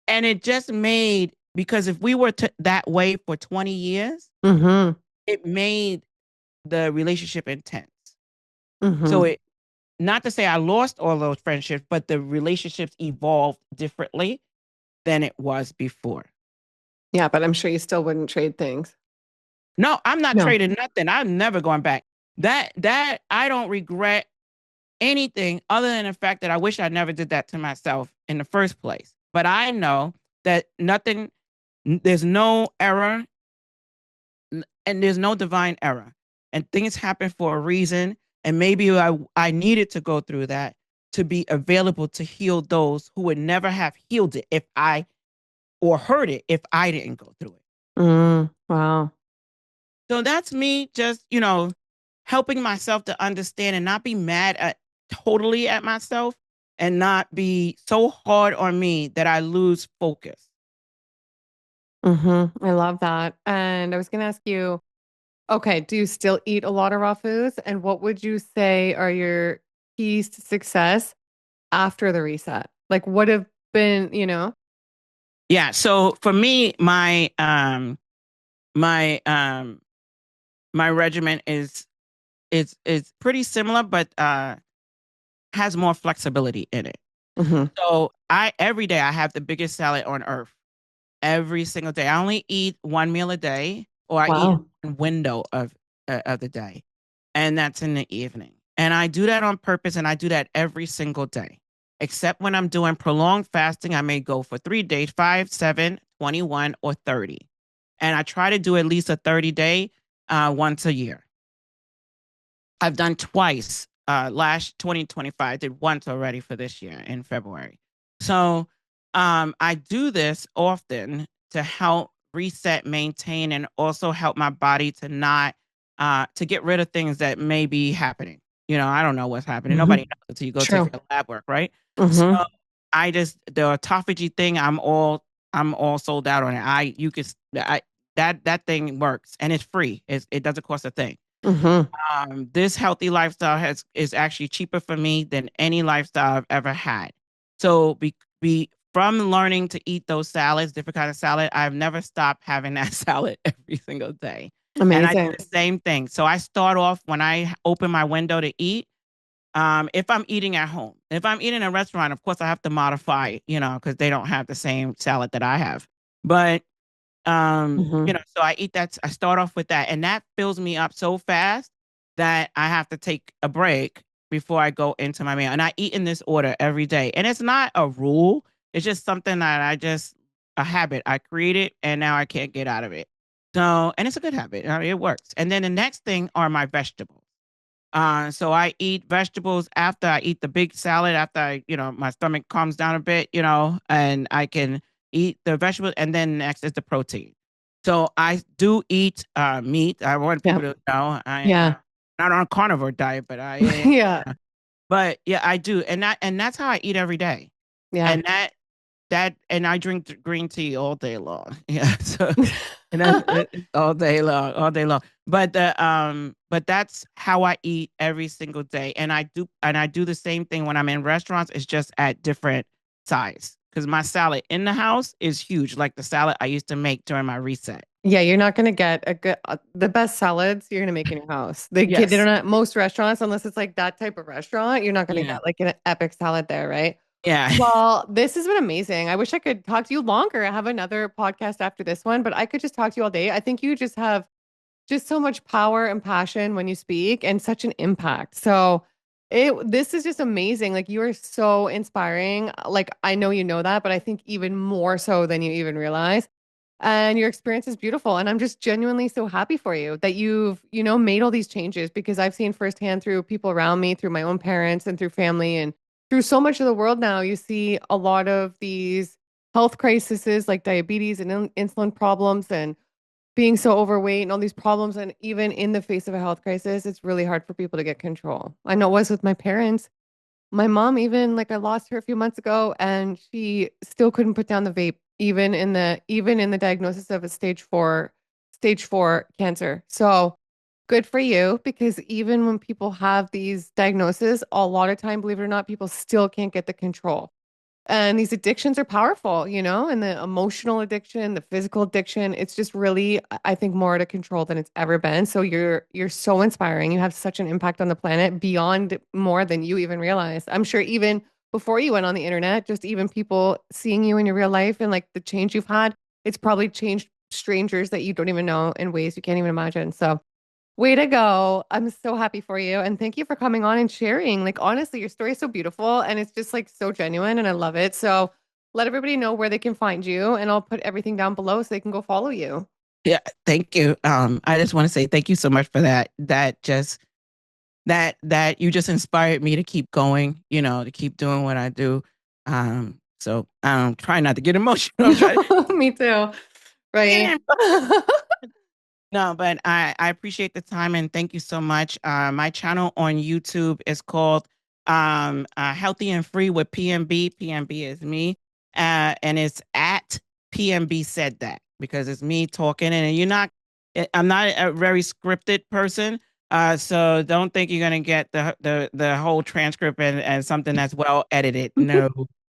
and it just made, because if we were that way for 20 years, Mm-hmm. it made the relationship intense. So Mm-hmm. it, not to say I lost all those friendships, but the relationships evolved differently than it was before. Yeah, but I'm sure you still wouldn't trade things. No, I'm not No. trading nothing. I'm never going back. That I don't regret anything other than the fact that I wish I never did that to myself in the first place. But I know that nothing, there's no error and there's no divine error, and things happen for a reason. And maybe I needed to go through that to be available to heal those who would never have healed it if I, or heard it if I didn't go through it. Wow. So that's me just, you know, helping myself to understand and not be mad at totally at myself and not be so hard on me that I lose focus. Mm-hmm. I love that. And I was going to ask you, okay, do you still eat a lot of raw foods? And what would you say are your keys to success after the reset? Like, what have been, Yeah. So for me, my my regimen is pretty similar, but has more flexibility in it. hmm So I every day I have the biggest salad on earth. Every single day, I only eat one meal a day, or I eat Wow. one window of the day, and that's in the evening. And I do that on purpose, and I do that every single day, except when I'm doing prolonged fasting. I may go for 3 days, 5, 7, 21, or 30, and I try to do at least a 30-day once a year. I've done twice. Last 2025, did once already for this year in February. So I do this often to help reset, maintain, and also help my body to not to get rid of things that may be happening. You know, I don't know what's happening. hmm Nobody knows until you go take True. your lab work, right? So hmm I just, the autophagy thing, I'm all sold out on it. That thing works and it's free. It doesn't cost a thing. hmm This healthy lifestyle is actually cheaper for me than any lifestyle I've ever had. So from learning to eat those salads, different kind of salad, I've never stopped having that salad every single day. And I do Amazing. the same thing. So I start off when I open my window to eat. If I'm eating at home, if I'm eating in a restaurant, of course I have to modify, you know, because they don't have the same salad that I have. But hmm so I eat that. I start off with that, and that fills me up so fast that I have to take a break before I go into my meal. And I eat in this order every day, and it's not a rule. It's just something that a habit I created, and now I can't get out of it. So, and it's a good habit. I mean, it works. And then the next thing are my vegetables. So I eat vegetables after I eat the big salad, after my stomach calms down a bit, and I can eat the vegetables, and then next is the protein. So I do eat meat. I want people Yep. to know Yeah. not on a carnivore diet, but I am. Yeah. But yeah, I do, and that's how I eat every day, Yeah. and and I drink green tea all day long. Yeah, so and that's all day long, all day long. But that's how I eat every single day, and I do the same thing when I'm in restaurants. It's just at different size because my salad in the house is huge, like the salad I used to make during my reset. Yeah, you're not gonna get a good the best salads you're gonna make in your house. They're Yes. not most restaurants, unless it's like that type of restaurant, you're not gonna Yeah. get like an epic salad there, right? Yeah. Well, this has been amazing. I wish I could talk to you longer. I have another podcast after this one, but I could just talk to you all day. I think you just have just so much power and passion when you speak and such an impact. So this is just amazing. Like you are so inspiring. Like I know you know that, but I think even more so than you even realize. And your experience is beautiful. And I'm just genuinely so happy for you that you've, made all these changes because I've seen firsthand through people around me, through my own parents and through family and through so much of the world now, you see a lot of these health crises like diabetes and insulin problems and being so overweight and all these problems. And even in the face of a health crisis, it's really hard for people to get control. I know it was with my parents. My mom, even like I lost her a few months ago, and she still couldn't put down the vape, even in the diagnosis of a stage 4 cancer. So good for you, because even when people have these diagnoses, a lot of time, believe it or not, people still can't get the control. And these addictions are powerful, and the emotional addiction, the physical addiction, it's just really, I think, more out of control than it's ever been. So you're so inspiring. You have such an impact on the planet beyond more than you even realize. I'm sure even before you went on the internet, just even people seeing you in your real life and like the change you've had, it's probably changed strangers that you don't even know in ways you can't even imagine. So way to go. I'm so happy for you. And thank you for coming on and sharing. Like, honestly, your story is so beautiful and it's just like so genuine and I love it. So let everybody know where they can find you and I'll put everything down below so they can go follow you. Yeah, thank you. I just want to say thank you so much for that. That you just inspired me to keep going, to keep doing what I do. So I'm trying not to get emotional. I'm trying Me too. Right. to no, but I appreciate the time and thank you so much. My channel on YouTube is called Healthy and Free with PMB. PMB is me. And it's at PMB said that because it's me talking and I'm not a very scripted person. So don't think you're gonna get the whole transcript and something that's well edited. No.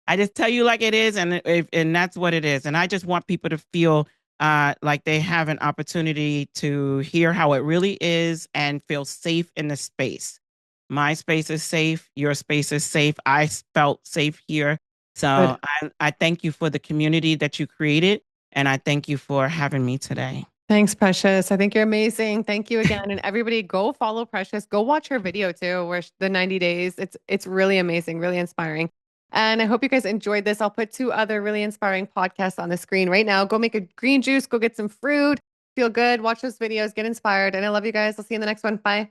I just tell you like it is, and that's what it is. And I just want people to feel like they have an opportunity to hear how it really is and feel safe in the space. My space is safe. Your space is safe. I felt safe here. So Good. I thank you for the community that you created. And I thank you for having me today. Thanks, Precious. I think you're amazing. Thank you again. And everybody go follow Precious. Go watch her video too, where the 90 days. It's really amazing, really inspiring. And I hope you guys enjoyed this. I'll put two other really inspiring podcasts on the screen right now. Go make a green juice, go get some fruit, feel good, watch those videos, get inspired. And I love you guys. I'll see you in the next one. Bye.